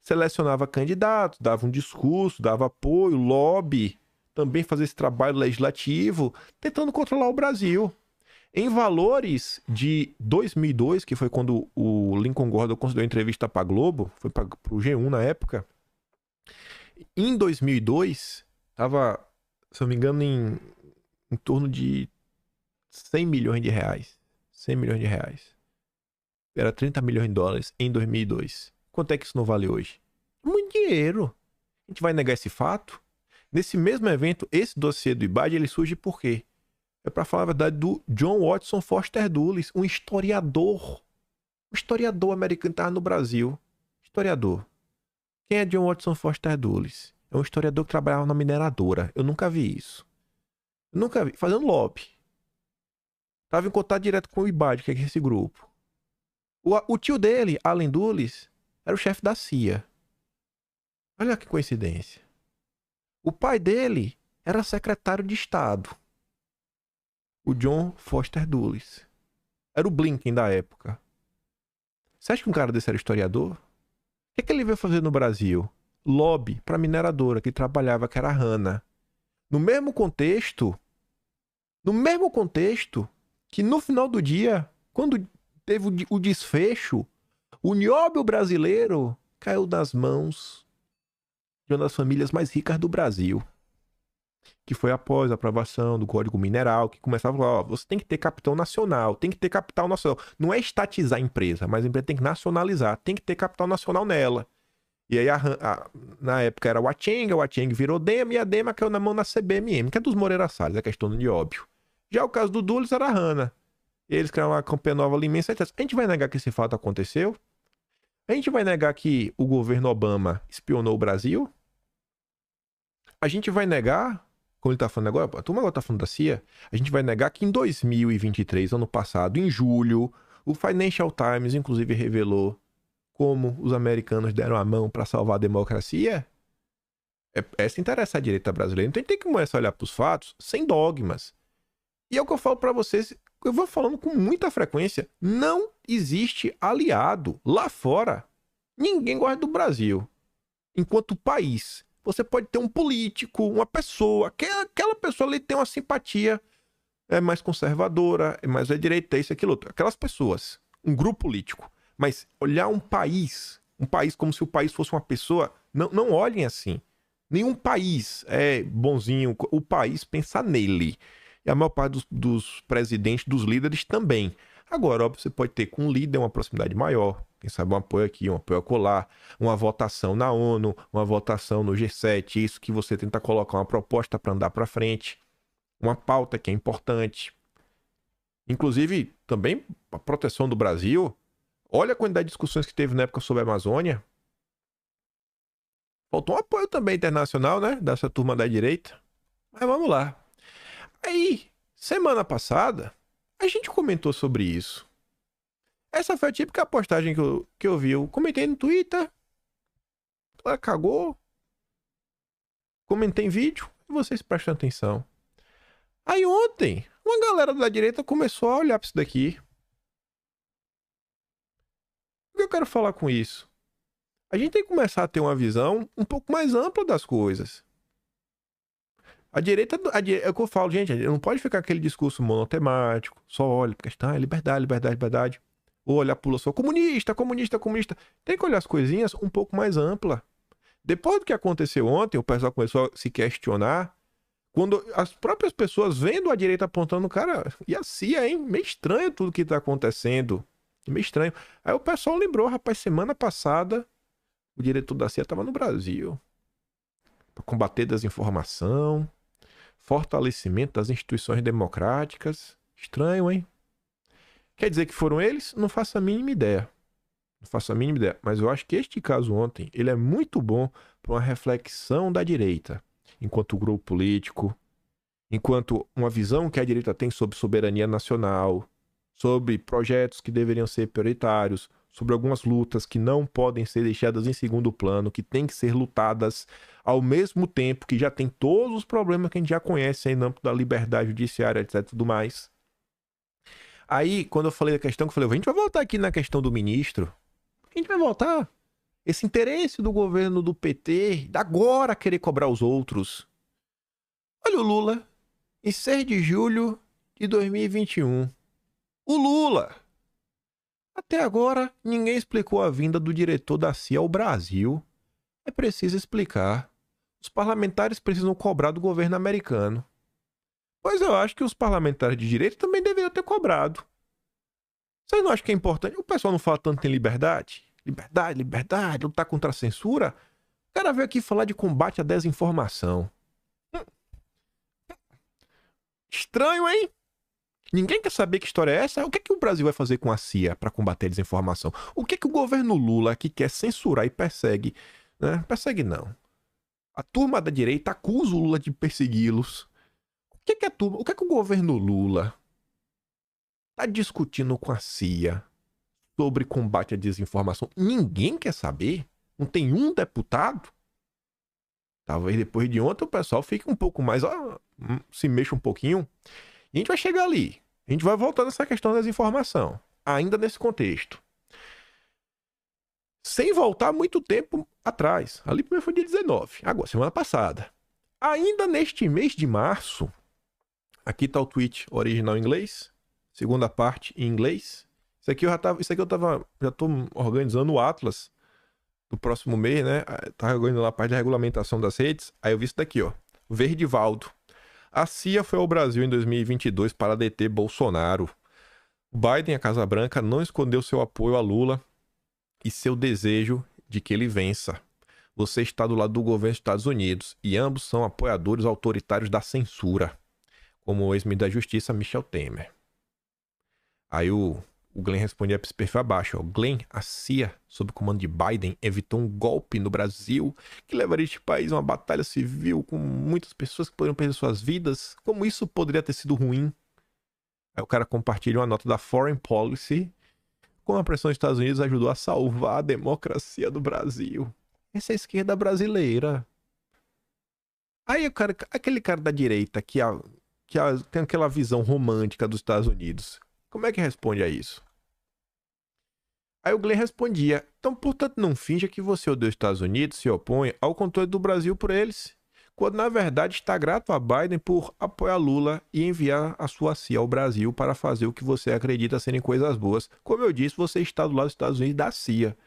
S1: selecionava candidatos, dava um discurso, dava apoio, lobby, também fazia esse trabalho legislativo, tentando controlar o Brasil. Em valores de 2002, que foi quando o Lincoln Gordon concedeu entrevista para a Globo, foi para o G1 na época, em 2002, estava, se eu não me engano, em torno de 100 milhões de reais. 100 milhões de reais. Era 30 milhões de dólares em 2002. Quanto é que isso não vale hoje? Muito dinheiro. A gente vai negar esse fato? Nesse mesmo evento, esse dossiê do IBAD, ele surge por quê? É para falar a verdade do John Watson Foster Dulles, um historiador americano que estava no Brasil. Historiador. Quem é John Watson Foster Dulles? É um historiador que trabalhava na mineradora. Eu nunca vi isso. Eu nunca vi. Fazendo lobby. Estava em contato direto com o IBAD, que é esse grupo. O tio dele, Allen Dulles, era o chefe da CIA. Olha que coincidência. O pai dele era secretário de Estado. O John Foster Dulles. Era o Blinken da época. Você acha que um cara desse era historiador? O que ele veio fazer no Brasil? Lobby para mineradora que trabalhava, que era a Hanna. No mesmo contexto que no final do dia, quando teve o desfecho, o nióbio brasileiro caiu nas mãos de uma das famílias mais ricas do Brasil. Que foi após a aprovação do Código Mineral, que começava a falar, ó, você tem que ter capital nacional, tem que ter capital nacional. Não é estatizar a empresa, mas a empresa tem que nacionalizar, tem que ter capital nacional nela. E aí, na época era o Acheng virou DEMA, e a DEMA caiu na mão da CBMM, que é dos Moreira Salles, a questão do nióbio. Já o caso do Dulles era a Hanna. Eles criaram uma Companhia Nova Alimentos. A gente vai negar que esse fato aconteceu? A gente vai negar que o governo Obama espionou o Brasil? A gente vai negar, como ele tá falando agora, a turma agora tá falando da CIA, a gente vai negar que em 2023, ano passado, em julho, o Financial Times, inclusive, revelou como os americanos deram a mão para salvar a democracia? Essa interessa a direita brasileira. Então a gente tem que começar a olhar para os fatos sem dogmas. E é o que eu falo para vocês, eu vou falando com muita frequência, não existe aliado lá fora. Ninguém gosta do Brasil. Enquanto país, você pode ter um político, uma pessoa, aquela pessoa ali tem uma simpatia, é mais conservadora, é mais à direita, isso, aquilo outro. Aquelas pessoas, um grupo político. Mas olhar um país como se o país fosse uma pessoa, não olhem assim. Nenhum país é bonzinho, o país pensa nele. E a maior parte dos presidentes, dos líderes também. Agora, óbvio, você pode ter com um líder uma proximidade maior. Quem sabe um apoio aqui, um apoio acolá, uma votação na ONU, uma votação no G7, isso que você tenta colocar uma proposta para andar para frente. Uma pauta que é importante. Inclusive, também a proteção do Brasil. Olha a quantidade de discussões que teve na época sobre a Amazônia. Faltou um apoio também internacional, né? Dessa turma da direita. Mas vamos lá. Aí, semana passada, a gente comentou sobre isso. Essa foi a típica postagem que eu vi. Eu comentei no Twitter. Ela cagou. Comentei em vídeo. E vocês prestam atenção. Aí ontem, uma galera da direita começou a olhar para isso daqui. O que eu quero falar com isso? A gente tem que começar a ter uma visão um pouco mais ampla das coisas. A direita, é o que eu falo, gente, não pode ficar aquele discurso monotemático, só olha, porque está liberdade, liberdade, liberdade. Ou olhar pula só comunista, comunista, comunista. Tem que olhar as coisinhas um pouco mais ampla. Depois do que aconteceu ontem, o pessoal começou a se questionar. Quando as próprias pessoas vendo a direita apontando, cara, e a CIA, hein? Meio estranho tudo que tá acontecendo. Meio estranho. Aí o pessoal lembrou, rapaz, semana passada, o diretor da CIA estava no Brasil. Para combater desinformação, fortalecimento das instituições democráticas. Estranho, hein? Quer dizer que foram eles? Não faço a mínima ideia. Não faço a mínima ideia. Mas eu acho que este caso ontem, ele é muito bom para uma reflexão da direita. Enquanto grupo político, enquanto uma visão que a direita tem sobre soberania nacional, sobre projetos que deveriam ser prioritários, sobre algumas lutas que não podem ser deixadas em segundo plano, que têm que ser lutadas ao mesmo tempo que já tem todos os problemas que a gente já conhece aí no âmbito da liberdade judiciária, etc, tudo mais. Aí, quando eu falei da questão, eu falei, a gente vai voltar aqui na questão do ministro. A gente vai voltar. Esse interesse do governo do PT, de agora querer cobrar os outros. Olha o Lula, em 6 de julho de 2021. O Lula! Até agora, ninguém explicou a vinda do diretor da CIA ao Brasil. É preciso explicar. Os parlamentares precisam cobrar do governo americano. Pois eu acho que os parlamentares de direita também deveriam ter cobrado. Vocês não acham que é importante? O pessoal não fala tanto em liberdade? Liberdade, liberdade, lutar contra a censura? cara veio aqui falar de combate à desinformação. Estranho, hein? Ninguém quer saber que história é essa? O que é que o Brasil vai fazer com a CIA para combater a desinformação? O que é que o governo Lula, que quer censurar e persegue, né? Persegue não. A turma da direita acusa o Lula de persegui-los. O que é que o governo Lula tá discutindo com a CIA sobre combate à desinformação? Ninguém quer saber? Não tem um deputado? Talvez depois de ontem o pessoal fique um pouco mais... se mexa um pouquinho. E a gente vai chegar ali. A gente vai voltar nessa questão da desinformação. Ainda nesse contexto. Sem voltar muito tempo atrás. Ali primeiro foi dia 19. Agora, semana passada. Ainda neste mês de março... Aqui tá o tweet original em inglês. Segunda parte em inglês. Isso aqui já tô organizando o Atlas do próximo mês, né? Tá organizando a parte da regulamentação das redes. Aí eu vi isso daqui, ó. Verdivaldo. A CIA foi ao Brasil em 2022 para deter Bolsonaro. Biden, a Casa Branca, não escondeu seu apoio a Lula e seu desejo de que ele vença. Você está do lado do governo dos Estados Unidos e ambos são apoiadores autoritários da censura, como o ex-ministro da Justiça, Michel Temer. Aí o Glenn respondia para esse perfil abaixo. Ó. Glenn, a CIA, sob o comando de Biden, evitou um golpe no Brasil que levaria este país a uma batalha civil com muitas pessoas que poderiam perder suas vidas. Como isso poderia ter sido ruim? Aí o cara compartilha uma nota da Foreign Policy. Como a pressão dos Estados Unidos ajudou a salvar a democracia do Brasil. Essa é a esquerda brasileira. Aí aquele cara da direita que tem aquela visão romântica dos Estados Unidos. Como é que responde a isso? Aí o Glenn respondia, então, portanto, não finja que você odeia os Estados Unidos, se opõe ao controle do Brasil por eles, quando na verdade está grato a Biden por apoiar Lula e enviar a sua CIA ao Brasil para fazer o que você acredita serem coisas boas. Como eu disse, você está do lado dos Estados Unidos da CIA.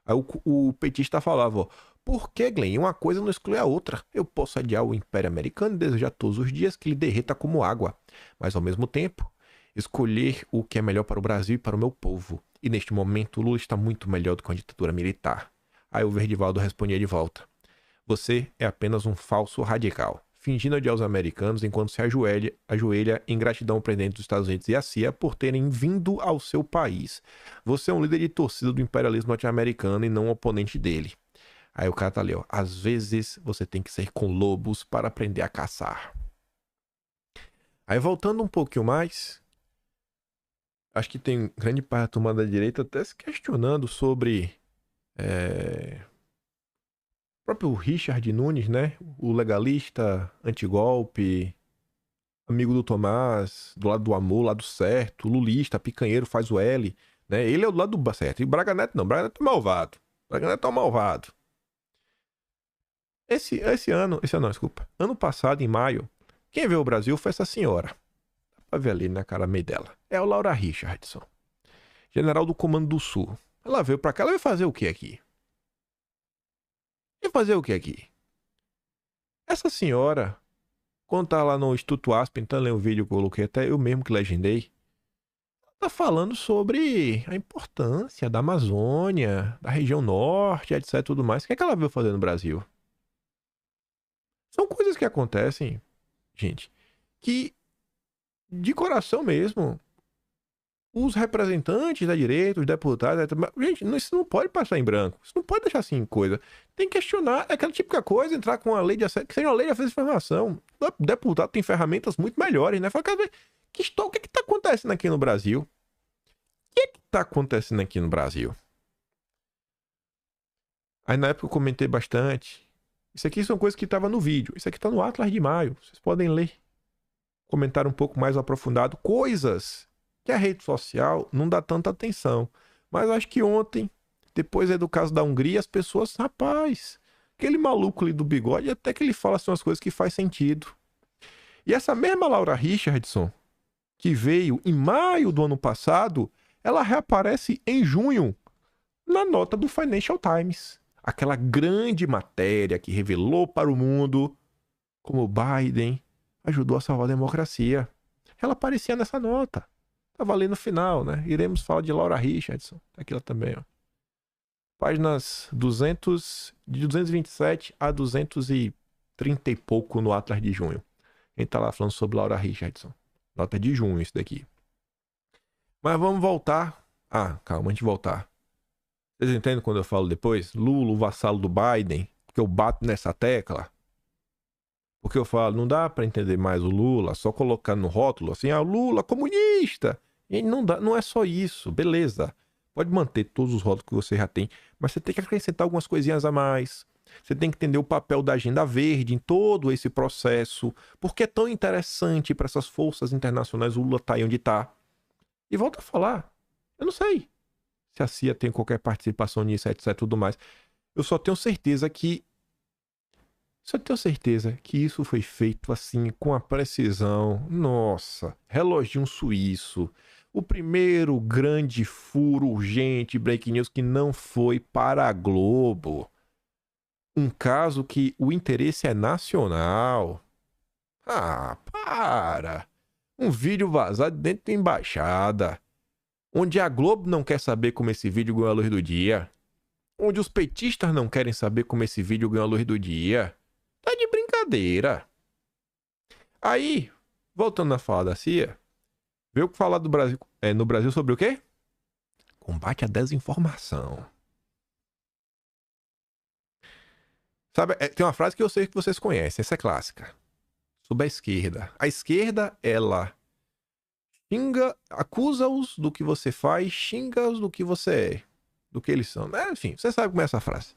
S1: Aí o petista falava, ó, por que, Glenn? Uma coisa não exclui a outra. Eu posso adiar o Império Americano e desejar todos os dias que ele derreta como água. Mas, ao mesmo tempo, escolher o que é melhor para o Brasil e para o meu povo. E, neste momento, o Lula está muito melhor do que uma ditadura militar. Aí o Verdivaldo respondia de volta. Você é apenas um falso radical, fingindo odiar os americanos enquanto se ajoelha em gratidão ao presidente dos Estados Unidos e à CIA por terem vindo ao seu país. Você é um líder de torcida do imperialismo norte-americano e não um oponente dele. Aí o cara tá ali, ó. Às vezes você tem que ser com lobos para aprender a caçar. Aí voltando um pouquinho mais, acho que tem grande parte da turma da direita até se questionando sobre o próprio Richard Nunes, né? O legalista, antigolpe, amigo do Tomás, do lado do amor, lado certo, lulista, picanheiro, faz o L, né? Ele é do lado do certo. E Braga Neto não, Braga Neto é malvado. Braga Neto é malvado. Ano passado, em maio, quem veio ao Brasil foi essa senhora. Dá pra ver ali na cara meio dela. É a Laura Richardson, general do Comando do Sul. Ela veio pra cá, ela veio fazer o que aqui? Essa senhora, quando tá lá no Instituto Aspen, tá lendo o vídeo que eu coloquei, até eu mesmo que legendei, tá falando sobre a importância da Amazônia, da região norte, etc, tudo mais. O que é que ela veio fazer no Brasil? São coisas que acontecem, gente, que de coração mesmo, os representantes da direita, os deputados, gente, isso não pode passar em branco, isso não pode deixar assim coisa. Tem que questionar, é aquela típica coisa, entrar com uma lei de acesso, que seja uma lei de acesso à informação. O deputado tem ferramentas muito melhores, né? Fala, o que que tá acontecendo aqui no Brasil? O que tá acontecendo aqui no Brasil? Aí na época eu comentei bastante. Isso aqui são coisas que estavam no vídeo. Isso aqui tá no Atlas de Maio. Vocês podem ler. Comentário um pouco mais aprofundado. Coisas que a rede social não dá tanta atenção. Mas acho que ontem, depois do caso da Hungria, as pessoas, rapaz, aquele maluco ali do bigode, até que ele fala assim umas coisas que faz sentido. E essa mesma Laura Richardson, que veio em maio do ano passado, ela reaparece em junho na nota do Financial Times. Aquela grande matéria que revelou para o mundo como Biden ajudou a salvar a democracia. Ela aparecia nessa nota. Tava ali no final, né? Iremos falar de Laura Richardson. Aquilo também, ó. Páginas de 227 a 230 e pouco no Atlas de junho. A gente tá lá falando sobre Laura Richardson. Nota de junho, isso daqui. Mas vamos voltar. Calma, antes de voltar. Vocês entendem quando eu falo depois? Lula, o vassalo do Biden. Porque eu bato nessa tecla. Porque eu falo, não dá pra entender mais o Lula só colocando no rótulo assim, Lula comunista. E não dá, não é só isso, beleza. Pode manter todos os rótulos que você já tem, mas você tem que acrescentar algumas coisinhas a mais. Você tem que entender o papel da agenda verde em todo esse processo. Porque é tão interessante para essas forças internacionais o Lula tá aí onde tá. E volto a falar, eu não sei se a CIA tem qualquer participação nisso, etc, tudo mais. Eu só tenho certeza que isso foi feito assim, com a precisão. Nossa, reloginho suíço. O primeiro grande furo urgente, break news, que não foi para a Globo. Um caso que o interesse é nacional. Para! Um vídeo vazado dentro da embaixada. Onde a Globo não quer saber como esse vídeo ganhou a luz do dia. Onde os petistas não querem saber como esse vídeo ganhou a luz do dia. Tá de brincadeira. Aí, voltando a falar da CIA, veio o que falar do Brasil, no Brasil sobre o quê? Combate à desinformação. Sabe, tem uma frase que eu sei que vocês conhecem, essa é clássica. Sobre a esquerda. A esquerda, ela acusa-os do que você faz, xinga-os do que você é. Do que eles são. Enfim, você sabe como é essa frase.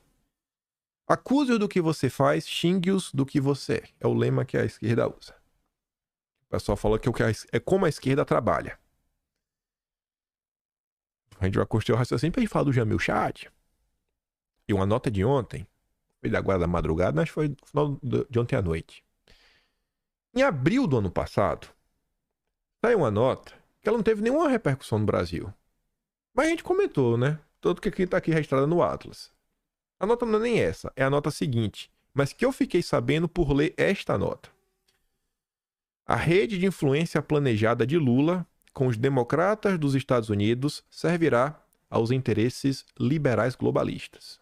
S1: Acuse-os do que você faz, xingue-os do que você é. É o lema que a esquerda usa. O pessoal fala que é como a esquerda trabalha. A gente vai construir o raciocínio pra gente falar do Jamil Chad. E uma nota de ontem, foi da guarda da madrugada, mas foi no final de ontem à noite. Em abril do ano passado, saiu uma nota que ela não teve nenhuma repercussão no Brasil. Mas a gente comentou, né? Tudo que aqui tá aqui registrado no Atlas. A nota não é nem essa, é a nota seguinte, mas que eu fiquei sabendo por ler esta nota. A rede de influência planejada de Lula com os democratas dos Estados Unidos servirá aos interesses liberais globalistas.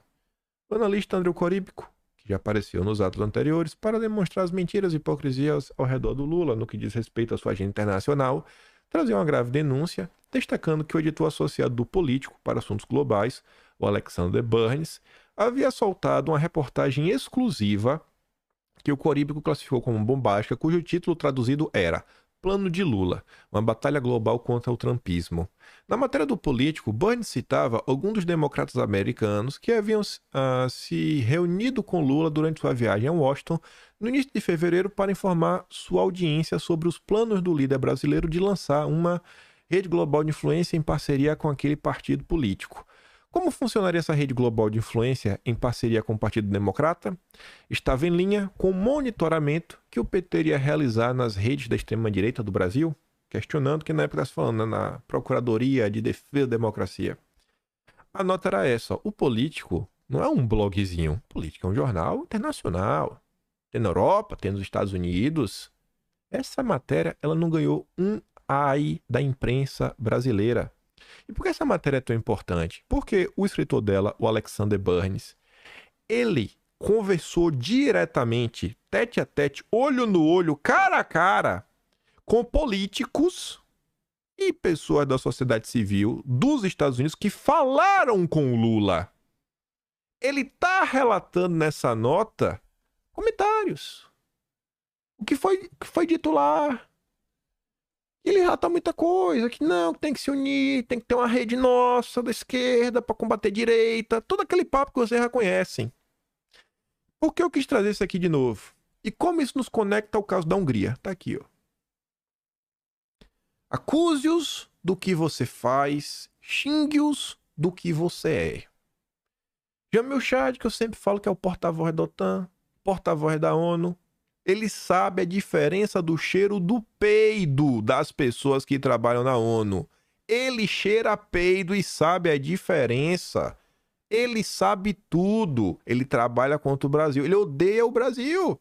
S1: O analista André Coríbico, que já apareceu nos atos anteriores, para demonstrar as mentiras e hipocrisias ao redor do Lula no que diz respeito à sua agenda internacional, trazia uma grave denúncia, destacando que o editor associado do Político para Assuntos Globais, o Alexander Burns, havia soltado uma reportagem exclusiva que o Coríbico classificou como bombástica, cujo título traduzido era Plano de Lula, uma batalha global contra o trumpismo. Na matéria do Político, Burns citava alguns dos democratas americanos que haviam se reunido com Lula durante sua viagem a Washington no início de fevereiro para informar sua audiência sobre os planos do líder brasileiro de lançar uma rede global de influência em parceria com aquele partido político. Como funcionaria essa rede global de influência em parceria com o Partido Democrata? Estava em linha com o monitoramento que o PT iria realizar nas redes da extrema-direita do Brasil, questionando que na época estava falando na Procuradoria de Defesa da Democracia. A nota era essa, o Político não é um blogzinho, o Político é um jornal internacional. Tem na Europa, tem nos Estados Unidos. Essa matéria ela não ganhou um AI da imprensa brasileira. E por que essa matéria é tão importante? Porque o escritor dela, o Alexander Burns, ele conversou diretamente, tete a tete, olho no olho, cara a cara, com políticos e pessoas da sociedade civil dos Estados Unidos que falaram com o Lula. Ele está relatando nessa nota comentários. O que foi dito lá. Ele relata muita coisa, que não, que tem que se unir, tem que ter uma rede nossa da esquerda para combater a direita, todo aquele papo que vocês já conhecem. Por que eu quis trazer isso aqui de novo? E como isso nos conecta ao caso da Hungria? Tá aqui, ó. Acuse-os do que você faz, xingue-os do que você é. Jamil Chad, que eu sempre falo que é o porta-voz da OTAN, porta-voz da ONU, ele sabe a diferença do cheiro do peido das pessoas que trabalham na ONU. Ele cheira peido e sabe a diferença. Ele sabe tudo. Ele trabalha contra o Brasil. Ele odeia o Brasil.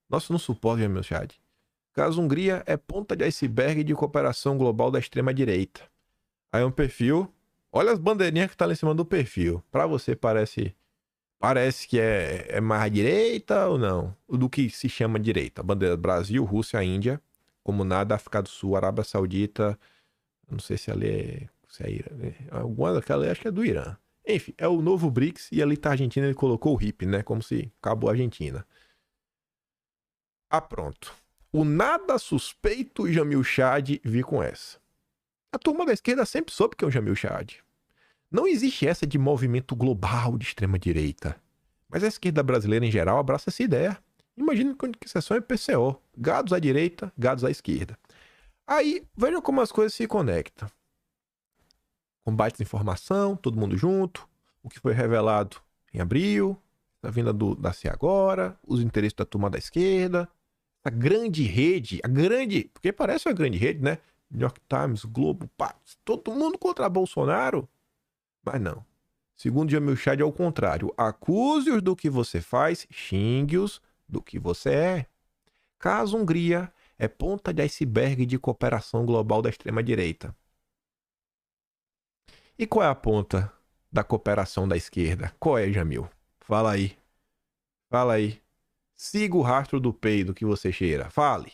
S1: Nossa, não suporto, Jamil Chad. Caso Hungria é ponta de iceberg de cooperação global da extrema-direita. Aí é um perfil, Olha as bandeirinhas que tá lá em cima do perfil. Pra você parece que é mais à direita ou não? Do que se chama direita. Bandeira Brasil, Rússia, Índia, como nada, África do Sul, Arábia Saudita. Não sei se ali é... Se é Irã. Alguma daquela acho que é do Irã. Enfim, é o novo BRICS e ali tá a Argentina, ele colocou o hippie, né? Como se acabou a Argentina. Ah, pronto. O nada suspeito Jamil Chad vi com essa. A turma da esquerda sempre soube que é o Jamil Chad. Não existe essa de movimento global de extrema-direita. Mas a esquerda brasileira em geral abraça essa ideia. Imagina que exceção é PCO. Gados à direita, gados à esquerda. Aí, vejam como as coisas se conectam. Combate de informação, todo mundo junto. O que foi revelado em abril. A vinda da Se Agora. Os interesses da turma da esquerda. A grande rede. Porque parece uma grande rede, né? New York Times, Globo, todo mundo contra Bolsonaro. Mas não. Segundo Jamil Chad, é o contrário. Acuse-os do que você faz, xingue-os do que você é. Caso Hungria é ponta de iceberg de cooperação global da extrema-direita. E qual é a ponta da cooperação da esquerda? Qual é, Jamil? Fala aí. Fala aí. Siga o rastro do peido que você cheira. Fale.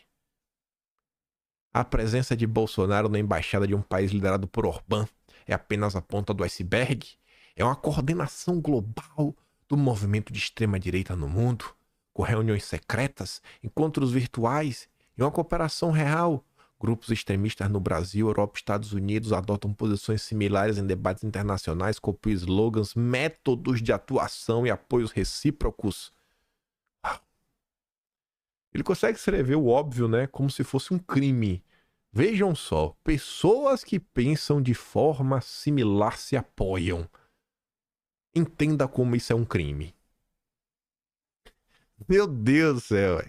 S1: A presença de Bolsonaro na embaixada de um país liderado por Orbán é apenas a ponta do iceberg? É uma coordenação global do movimento de extrema-direita no mundo, com reuniões secretas, encontros virtuais e uma cooperação real. Grupos extremistas no Brasil, Europa e Estados Unidos adotam posições similares em debates internacionais, copiam slogans, métodos de atuação e apoios recíprocos. Ele consegue escrever o óbvio, né? Como se fosse um crime. Vejam só, pessoas que pensam de forma similar se apoiam. Entenda como isso é um crime. Meu Deus do céu.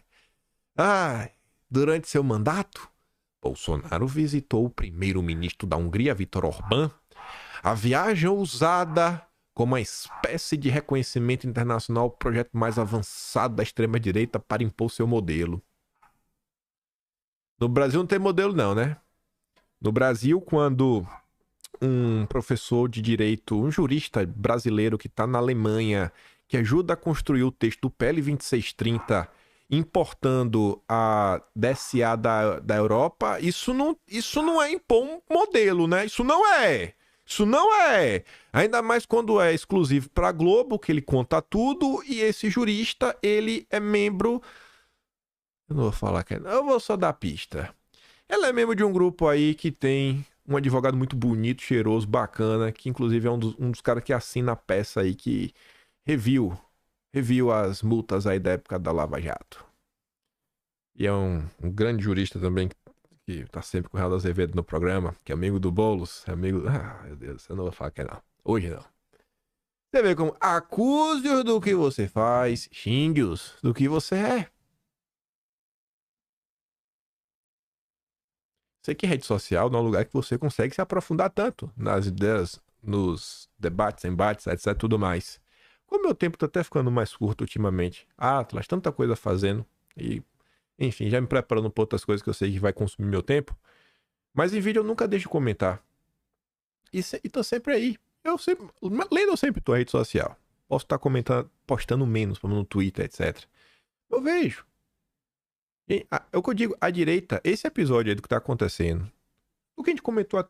S1: Durante seu mandato, Bolsonaro visitou o primeiro-ministro da Hungria, Viktor Orbán. A viagem ousada como uma espécie de reconhecimento internacional, o projeto mais avançado da extrema-direita para impor seu modelo. No Brasil não tem modelo não, né? No Brasil, quando um professor de direito, um jurista brasileiro que está na Alemanha, que ajuda a construir o texto do PL 2630, importando a DSA da Europa, isso não é impor um modelo, né? Isso não é. Ainda mais quando é exclusivo para a Globo, que ele conta tudo, e esse jurista, ele é membro... Eu não vou falar que é... Eu vou só dar a pista. Ele é membro de um grupo aí que tem um advogado muito bonito, cheiroso, bacana, que inclusive é um dos caras que assina a peça aí, que reviu as multas aí da época da Lava Jato. E é um grande jurista também, que tá sempre com o Renato Azevedo no programa, que é amigo do Boulos, amigo... meu Deus, eu não vou falar que é não. Hoje não. Você vê como acuse-os do que você faz, xingue-os do que você é. Sei que rede social não é um lugar que você consegue se aprofundar tanto nas ideias, nos debates, embates, etc, tudo mais. Como meu tempo tá até ficando mais curto ultimamente. Atlas, tanta coisa fazendo e... Enfim, já me preparando para outras coisas que eu sei que vai consumir meu tempo. Mas em vídeo eu nunca deixo de comentar. E tô sempre aí. Lendo eu sempre tô na rede social. Posso estar postando menos, como no Twitter, etc. Eu vejo. É o que eu digo, a direita, esse episódio aí do que tá acontecendo, o que a gente comentou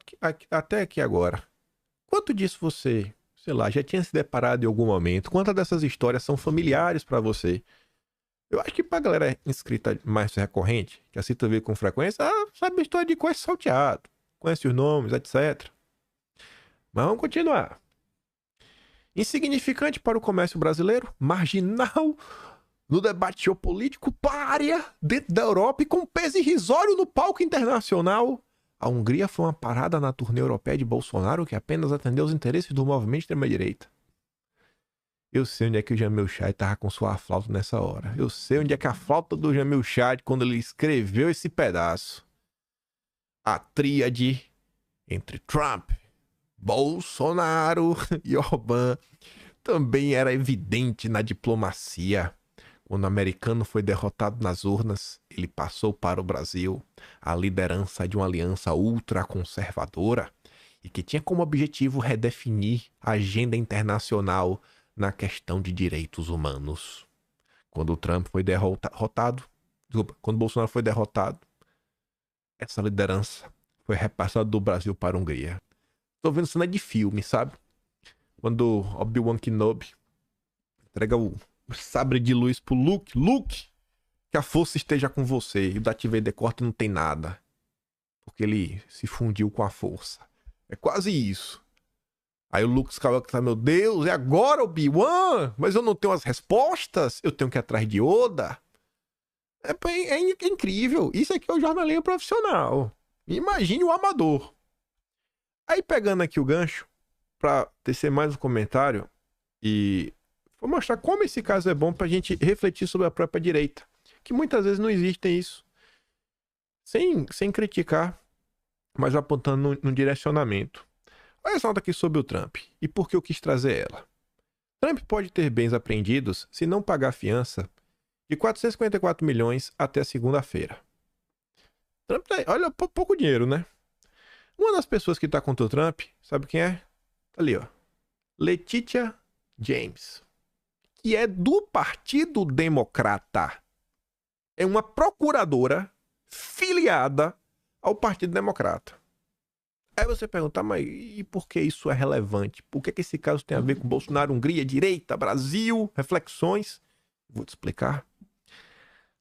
S1: até aqui agora, quanto disso você, sei lá, já tinha se deparado em algum momento? Quantas dessas histórias são familiares para você? Eu acho que pra galera inscrita mais recorrente, que assista vídeo com frequência, sabe a história de Coelho Salteado, conhece os nomes, etc. Mas vamos continuar. Insignificante para o comércio brasileiro, marginal no debate geopolítico, pária dentro da Europa e com peso irrisório no palco internacional. A Hungria foi uma parada na turnê europeia de Bolsonaro que apenas atendeu os interesses do movimento de extrema-direita. Eu sei onde é que o Jamil Chad tava com sua flauta nessa hora. Eu sei onde é que a flauta do Jamil Chad, quando ele escreveu esse pedaço. A tríade entre Trump, Bolsonaro e Orbán também era evidente na diplomacia. Quando o americano foi derrotado nas urnas, ele passou para o Brasil a liderança de uma aliança ultraconservadora e que tinha como objetivo redefinir a agenda internacional na questão de direitos humanos. Quando o Trump foi quando o Bolsonaro foi derrotado, essa liderança foi repassada do Brasil para a Hungria. Tô vendo cena de filme, sabe? Quando Obi-Wan Kenobi entrega o sabre de luz pro Luke. Luke, que a força esteja com você. E o Darth Vader corta e não tem nada. Porque ele se fundiu com a força. É quase isso. Aí o Luke Skywalker tá, meu Deus, é agora, Obi-Wan? Mas eu não tenho as respostas. Eu tenho que ir atrás de Yoda. É incrível. Isso aqui é o jornalismo profissional. Imagine o amador. Aí pegando aqui o gancho, pra tecer mais um comentário, e vou mostrar como esse caso é bom pra gente refletir sobre a própria direita. Que muitas vezes não existe isso. Sem criticar, mas apontando num direcionamento. Olha essa nota aqui sobre o Trump e por que eu quis trazer ela. Trump pode ter bens apreendidos se não pagar fiança de 454 milhões até segunda-feira. Trump, olha, pouco dinheiro, né? Uma das pessoas que tá contra o Trump, sabe quem é? Tá ali, ó. Letitia James, que é do Partido Democrata. É uma procuradora filiada ao Partido Democrata. Aí você pergunta, mas e por que isso é relevante? Por que esse caso tem a ver com Bolsonaro, Hungria, direita, Brasil, reflexões? Vou te explicar.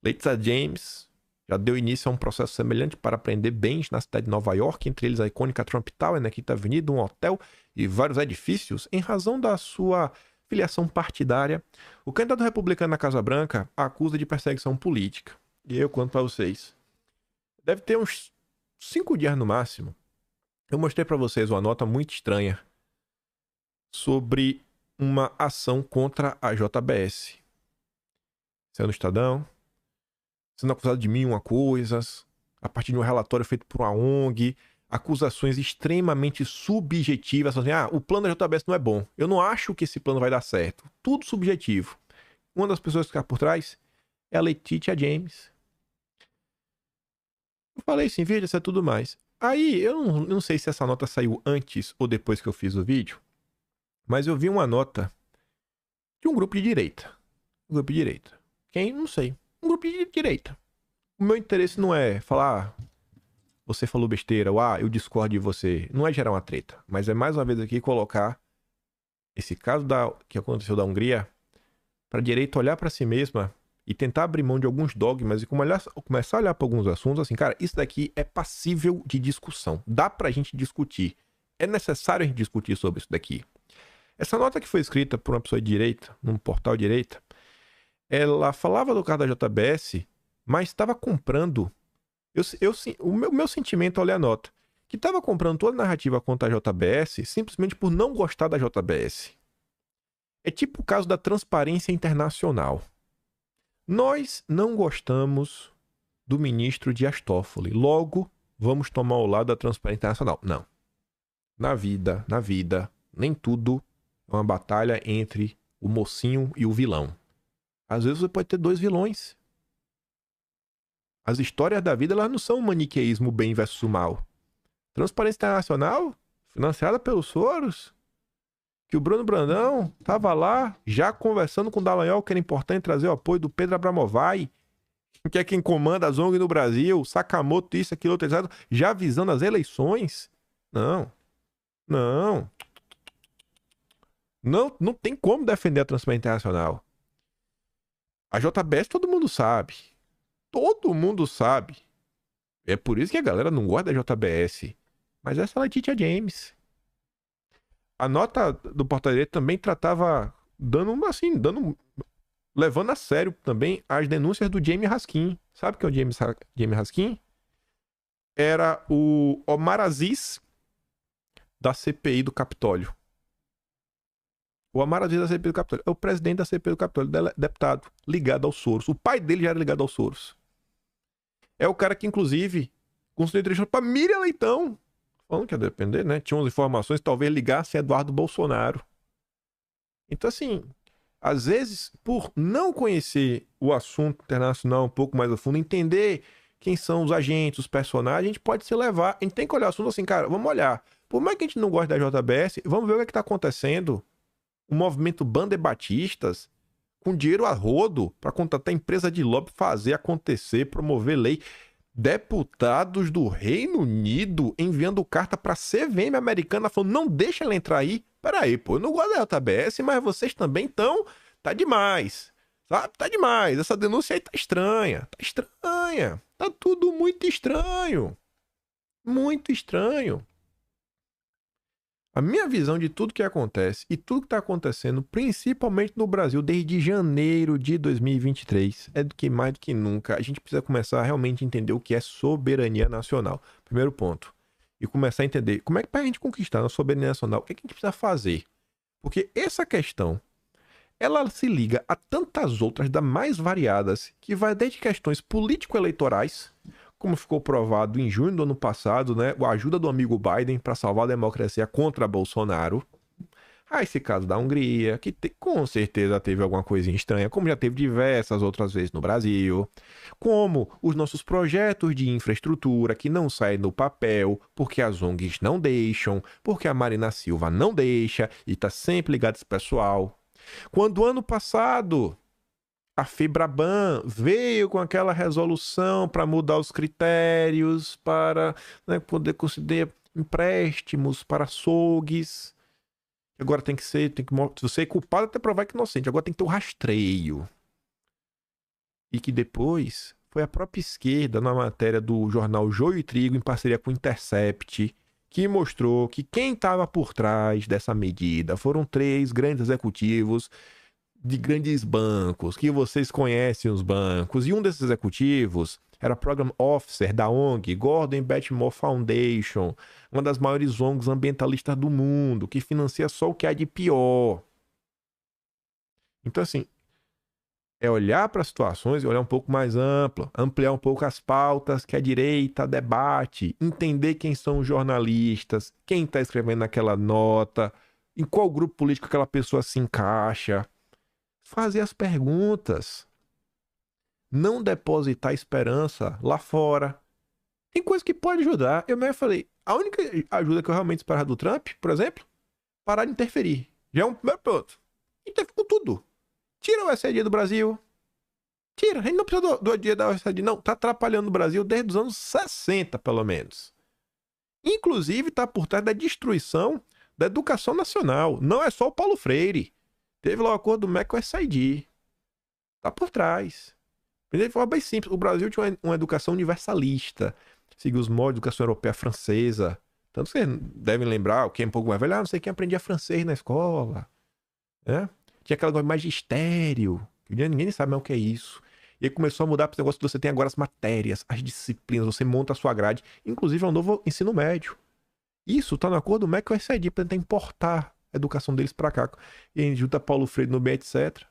S1: Letitia James já deu início a um processo semelhante para apreender bens na cidade de Nova York, entre eles a icônica Trump Tower, na Quinta Avenida, um hotel e vários edifícios, em razão da sua filiação partidária. O candidato republicano na Casa Branca a acusa de perseguição política. E eu conto para vocês. Deve ter uns 5 dias no máximo. Eu mostrei para vocês uma nota muito estranha sobre uma ação contra a JBS. Saiu no Estadão, sendo acusado de mil e uma coisas, a partir de um relatório feito por uma ONG, acusações extremamente subjetivas, assim, o plano da JBS não é bom, eu não acho que esse plano vai dar certo, tudo subjetivo. Uma das pessoas que está por trás é a Letitia James. Eu falei assim, veja, isso é tudo mais. Aí, eu não sei se essa nota saiu antes ou depois que eu fiz o vídeo, mas eu vi uma nota de um grupo de direita. Um grupo de direita. Quem? Não sei. Um grupo de direita. O meu interesse não é falar, você falou besteira, ou eu discordo de você. Não é gerar uma treta, mas é mais uma vez aqui colocar esse caso que aconteceu da Hungria para a direita olhar para si mesma e tentar abrir mão de alguns dogmas e começar a olhar para alguns assuntos assim, cara, isso daqui é passível de discussão. Dá pra gente discutir. É necessário a gente discutir sobre isso daqui. Essa nota que foi escrita por uma pessoa de direita, num portal de direita, ela falava do caso da JBS, mas estava comprando... o meu sentimento ao ler a nota, que estava comprando toda a narrativa contra a JBS simplesmente por não gostar da JBS. É tipo o caso da transparência internacional. Nós não gostamos do ministro Dias Toffoli. Logo, vamos tomar o lado da transparência internacional. Não. Na vida, nem tudo é uma batalha entre o mocinho e o vilão. Às vezes você pode ter 2 vilões. As histórias da vida, elas não são um maniqueísmo bem versus o mal. Transparência internacional, financiada pelos Soros, que o Bruno Brandão estava lá, já conversando com o Dallagnol, que era importante trazer o apoio do Pedro Abramovay, que é quem comanda as ONG no Brasil, Sakamoto, isso, aquilo, outro, já avisando as eleições. Não tem como defender a transparência internacional. A JBS todo mundo sabe. Todo mundo sabe. É por isso que a galera não gosta da JBS. Mas essa é a Letitia James. A nota do portal direito também tratava, levando a sério também as denúncias do Jaime Raskin. Sabe quem é o Jaime Raskin? Era o Omar Aziz da CPI do Capitólio. O Omar Aziz da CPI do Capitólio é o presidente da CPI do Capitólio, deputado, ligado aos Soros. O pai dele já era ligado aos Soros. É o cara que, inclusive, construiu entrevista para Miriam Leitão, falando que ia depender, né? Tinha umas informações que talvez ligassem Eduardo Bolsonaro. Então, assim, às vezes, por não conhecer o assunto internacional um pouco mais a fundo, entender quem são os agentes, os personagens, a gente pode se levar. A gente tem que olhar o assunto assim, cara, vamos olhar. Por mais que a gente não goste da JBS, vamos ver o que está acontecendo. O movimento bandebatistas, com dinheiro a rodo, para contratar empresa de lobby, fazer acontecer, promover lei. Deputados do Reino Unido enviando carta para a CVM americana, falando, não deixa ela entrar aí. Peraí, pô, eu não gosto da JBS, mas vocês também estão... Tá demais, sabe? Tá demais. Essa denúncia aí tá estranha. Tá estranha. Tá tudo muito estranho. Muito estranho. A minha visão de tudo que acontece e tudo que está acontecendo, principalmente no Brasil, desde janeiro de 2023, é do que mais do que nunca a gente precisa começar a realmente entender o que é soberania nacional. Primeiro ponto. E começar a entender como é que para a gente conquistar a soberania nacional, o que é que a gente precisa fazer? Porque essa questão, ela se liga a tantas outras, das mais variadas, que vai desde questões político-eleitorais, como ficou provado em junho do ano passado, né? A ajuda do amigo Biden para salvar a democracia contra Bolsonaro. Esse caso da Hungria, que com certeza teve alguma coisinha estranha, como já teve diversas outras vezes no Brasil. Como os nossos projetos de infraestrutura que não saem do papel, porque as ONGs não deixam, porque a Marina Silva não deixa e está sempre ligado esse pessoal. Quando ano passado a Febraban veio com aquela resolução para mudar os critérios para, né, poder conceder empréstimos para açougues. Agora tem que ser, se você é culpado até provar que é inocente. Agora tem que ter o rastreio. E que depois foi a própria esquerda, na matéria do jornal Joio e Trigo, em parceria com o Intercept, que mostrou que quem estava por trás dessa medida foram 3 grandes executivos de grandes bancos, que vocês conhecem os bancos, e um desses executivos era Program Officer da ONG Gordon Betmore Foundation, uma das maiores ONGs ambientalistas do mundo, que financia só o que há de pior. Então, assim, é olhar para as situações e olhar um pouco mais amplo, ampliar um pouco as pautas que a direita debate, entender quem são os jornalistas, quem está escrevendo aquela nota, em qual grupo político aquela pessoa se encaixa. Fazer as perguntas. Não depositar esperança lá fora. Tem coisa que pode ajudar. Eu mesmo falei, a única ajuda que eu realmente esperava do Trump, por exemplo, parar de interferir. Já é um primeiro ponto. Interfere com tudo. Tira o SAD do Brasil. Tira. A gente não precisa do dia da SAD, não. Tá atrapalhando o Brasil desde os anos 60, pelo menos. Inclusive, tá por trás da destruição da educação nacional. Não é só o Paulo Freire. Teve lá o acordo do MEC com o SAID. Tá por trás. De forma bem simples. O Brasil tinha uma educação universalista. Seguiu os moldes da educação europeia francesa. Tanto que vocês devem lembrar, quem é um pouco mais velho, não sei quem aprendia francês na escola. Né? Tinha aquela coisa de magistério. Ninguém sabe mais o que é isso. E aí começou a mudar para esse negócio que você tem agora as matérias, as disciplinas, você monta a sua grade. Inclusive é um novo ensino médio. Isso tá no acordo do MEC com o SAID para tentar importar a educação deles para cá. E a gente junta Paulo Freire no meio, etc.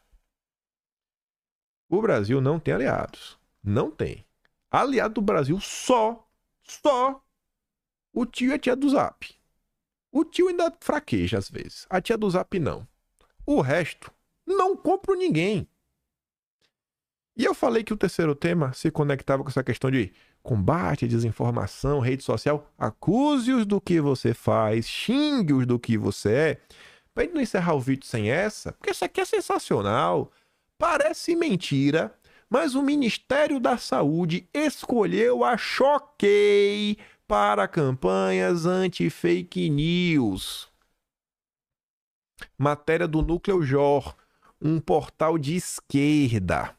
S1: O Brasil não tem aliados. Não tem. Aliado do Brasil só o tio e a tia do Zap. O tio ainda fraqueja às vezes. A tia do Zap não. O resto não compro ninguém. E eu falei que o terceiro tema se conectava com essa questão de combate, desinformação, rede social. Acuse-os do que você faz, xingue-os do que você é. Pra gente não encerrar o vídeo sem essa, porque isso aqui é sensacional. Parece mentira, mas o Ministério da Saúde escolheu a Choquei para campanhas anti-fake news. Matéria do Núcleo Jor, um portal de esquerda.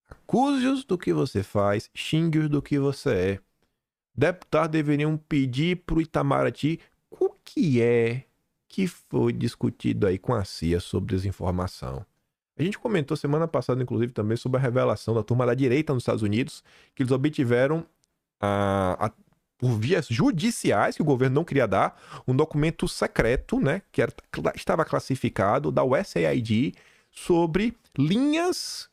S1: Acuse-os do que você faz, xingue-os do que você é. Deputados deveriam pedir para o Itamaraty o que é que foi discutido aí com a CIA sobre desinformação. A gente comentou semana passada, inclusive, também sobre a revelação da turma da direita nos Estados Unidos, que eles obtiveram, por vias judiciais, que o governo não queria dar, um documento secreto, né, que estava classificado, da USAID, sobre linhas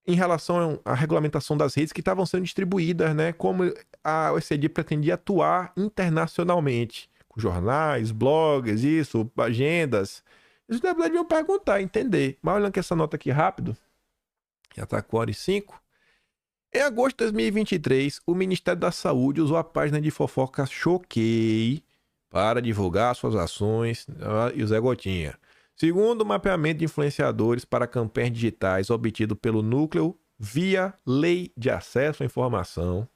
S1: em relação à regulamentação das redes que estavam sendo distribuídas, né, como a USAID pretendia atuar internacionalmente, com jornais, blogs, isso, agendas. Eles deveriam perguntar, entender. Mas olhando que essa nota aqui rápido, já está com 1h05, Em agosto de 2023, o Ministério da Saúde usou a página de fofoca Choquei para divulgar suas ações e o Zé Gotinha. Segundo o mapeamento de influenciadores para campanhas digitais obtido pelo núcleo via Lei de Acesso à Informação,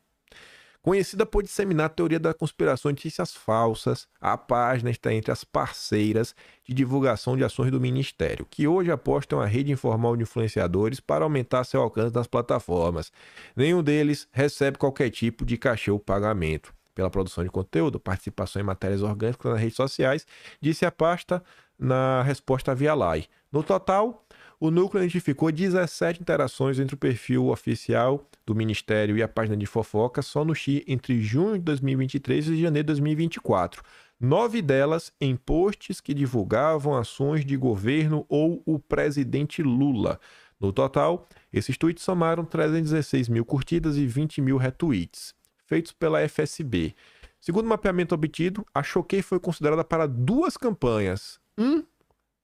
S1: conhecida por disseminar a teoria da conspiração e notícias falsas, a página está entre as parceiras de divulgação de ações do Ministério, que hoje apostam a rede informal de influenciadores para aumentar seu alcance nas plataformas. Nenhum deles recebe qualquer tipo de cachê ou pagamento pela produção de conteúdo, participação em matérias orgânicas nas redes sociais, disse a pasta na resposta via Lai. No total, o núcleo identificou 17 interações entre o perfil oficial do Ministério e a página de fofoca só no X entre junho de 2023 e janeiro de 2024. 9 delas em posts que divulgavam ações de governo ou o presidente Lula. No total, esses tweets somaram 316 mil curtidas e 20 mil retweets, feitos pela FSB. Segundo o mapeamento obtido, a Choquei foi considerada para 2 campanhas.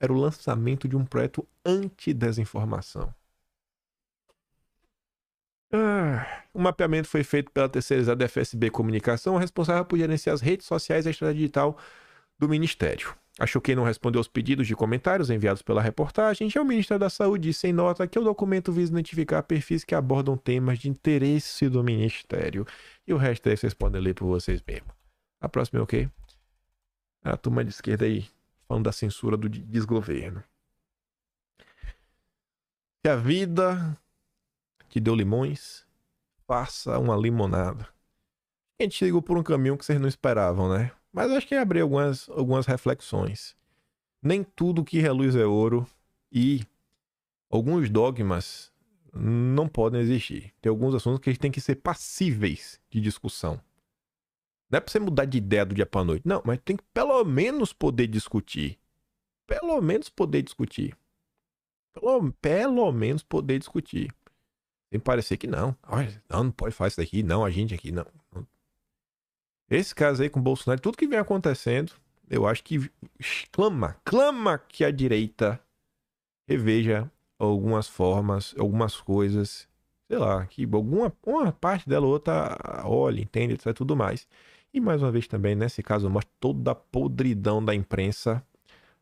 S1: Era o lançamento de um projeto anti-desinformação. O mapeamento foi feito pela terceirizada FSB Comunicação, responsável por gerenciar as redes sociais e a estratégia digital do Ministério. A Choquei não respondeu aos pedidos de comentários enviados pela reportagem. Já o Ministério da Saúde disse em nota que o documento visa identificar perfis que abordam temas de interesse do Ministério. E o resto aí vocês podem ler por vocês mesmos. A próxima é o quê? A turma de esquerda aí, falando da censura do desgoverno. Se a vida te deu limões, faça uma limonada. A gente chegou por um caminho que vocês não esperavam, né? Mas acho que abriu algumas reflexões. Nem tudo que reluz é ouro e alguns dogmas não podem existir. Tem alguns assuntos que têm que ser passíveis de discussão. Não é pra você mudar de ideia do dia pra noite. Não, mas tem que pelo menos poder discutir. Pelo menos poder discutir. Pelo menos poder discutir. Sem parecer que não. Não pode fazer isso daqui. Não, a gente aqui, não. Esse caso aí com o Bolsonaro, tudo que vem acontecendo, eu acho que clama que a direita reveja algumas formas, algumas coisas, sei lá, que uma parte dela ou outra olha, entende, etc, tudo mais. E mais uma vez também, nesse caso, mostra toda a podridão da imprensa.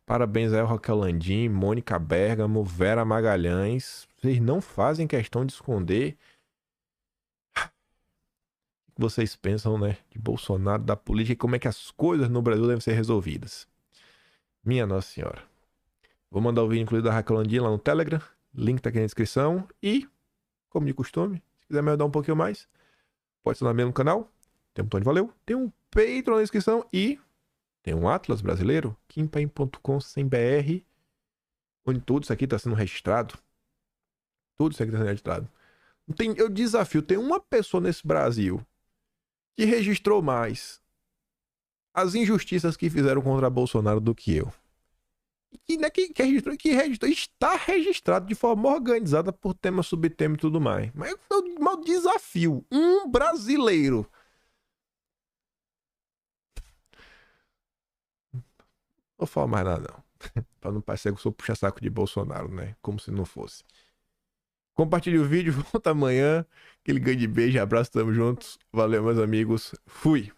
S1: Parabéns a Raquel Landim, Mônica Bergamo, Vera Magalhães. Vocês não fazem questão de esconder o que vocês pensam, né? De Bolsonaro, da política e como é que as coisas no Brasil devem ser resolvidas. Minha Nossa Senhora. Vou mandar o vídeo incluído da Raquel Landim lá no Telegram. Link tá aqui na descrição. E, como de costume, se quiser me ajudar um pouquinho mais, pode se inscrever no canal. Tem um botão de valeu. Tem um Patreon na descrição e tem um Atlas brasileiro, kimpaim.com/br, onde tudo isso aqui está sendo registrado. Tudo isso aqui está sendo registrado. Eu desafio, tem uma pessoa nesse Brasil que registrou mais as injustiças que fizeram contra Bolsonaro do que eu. Que registrou, está registrado de forma organizada por tema, subtema e tudo mais. Mas eu desafio um brasileiro. Não vou falar mais nada, não. Pra não parecer que eu sou puxa-saco de Bolsonaro, né? Como se não fosse. Compartilhe o vídeo, volta amanhã. Aquele grande beijo, abraço, tamo juntos. Valeu, meus amigos. Fui!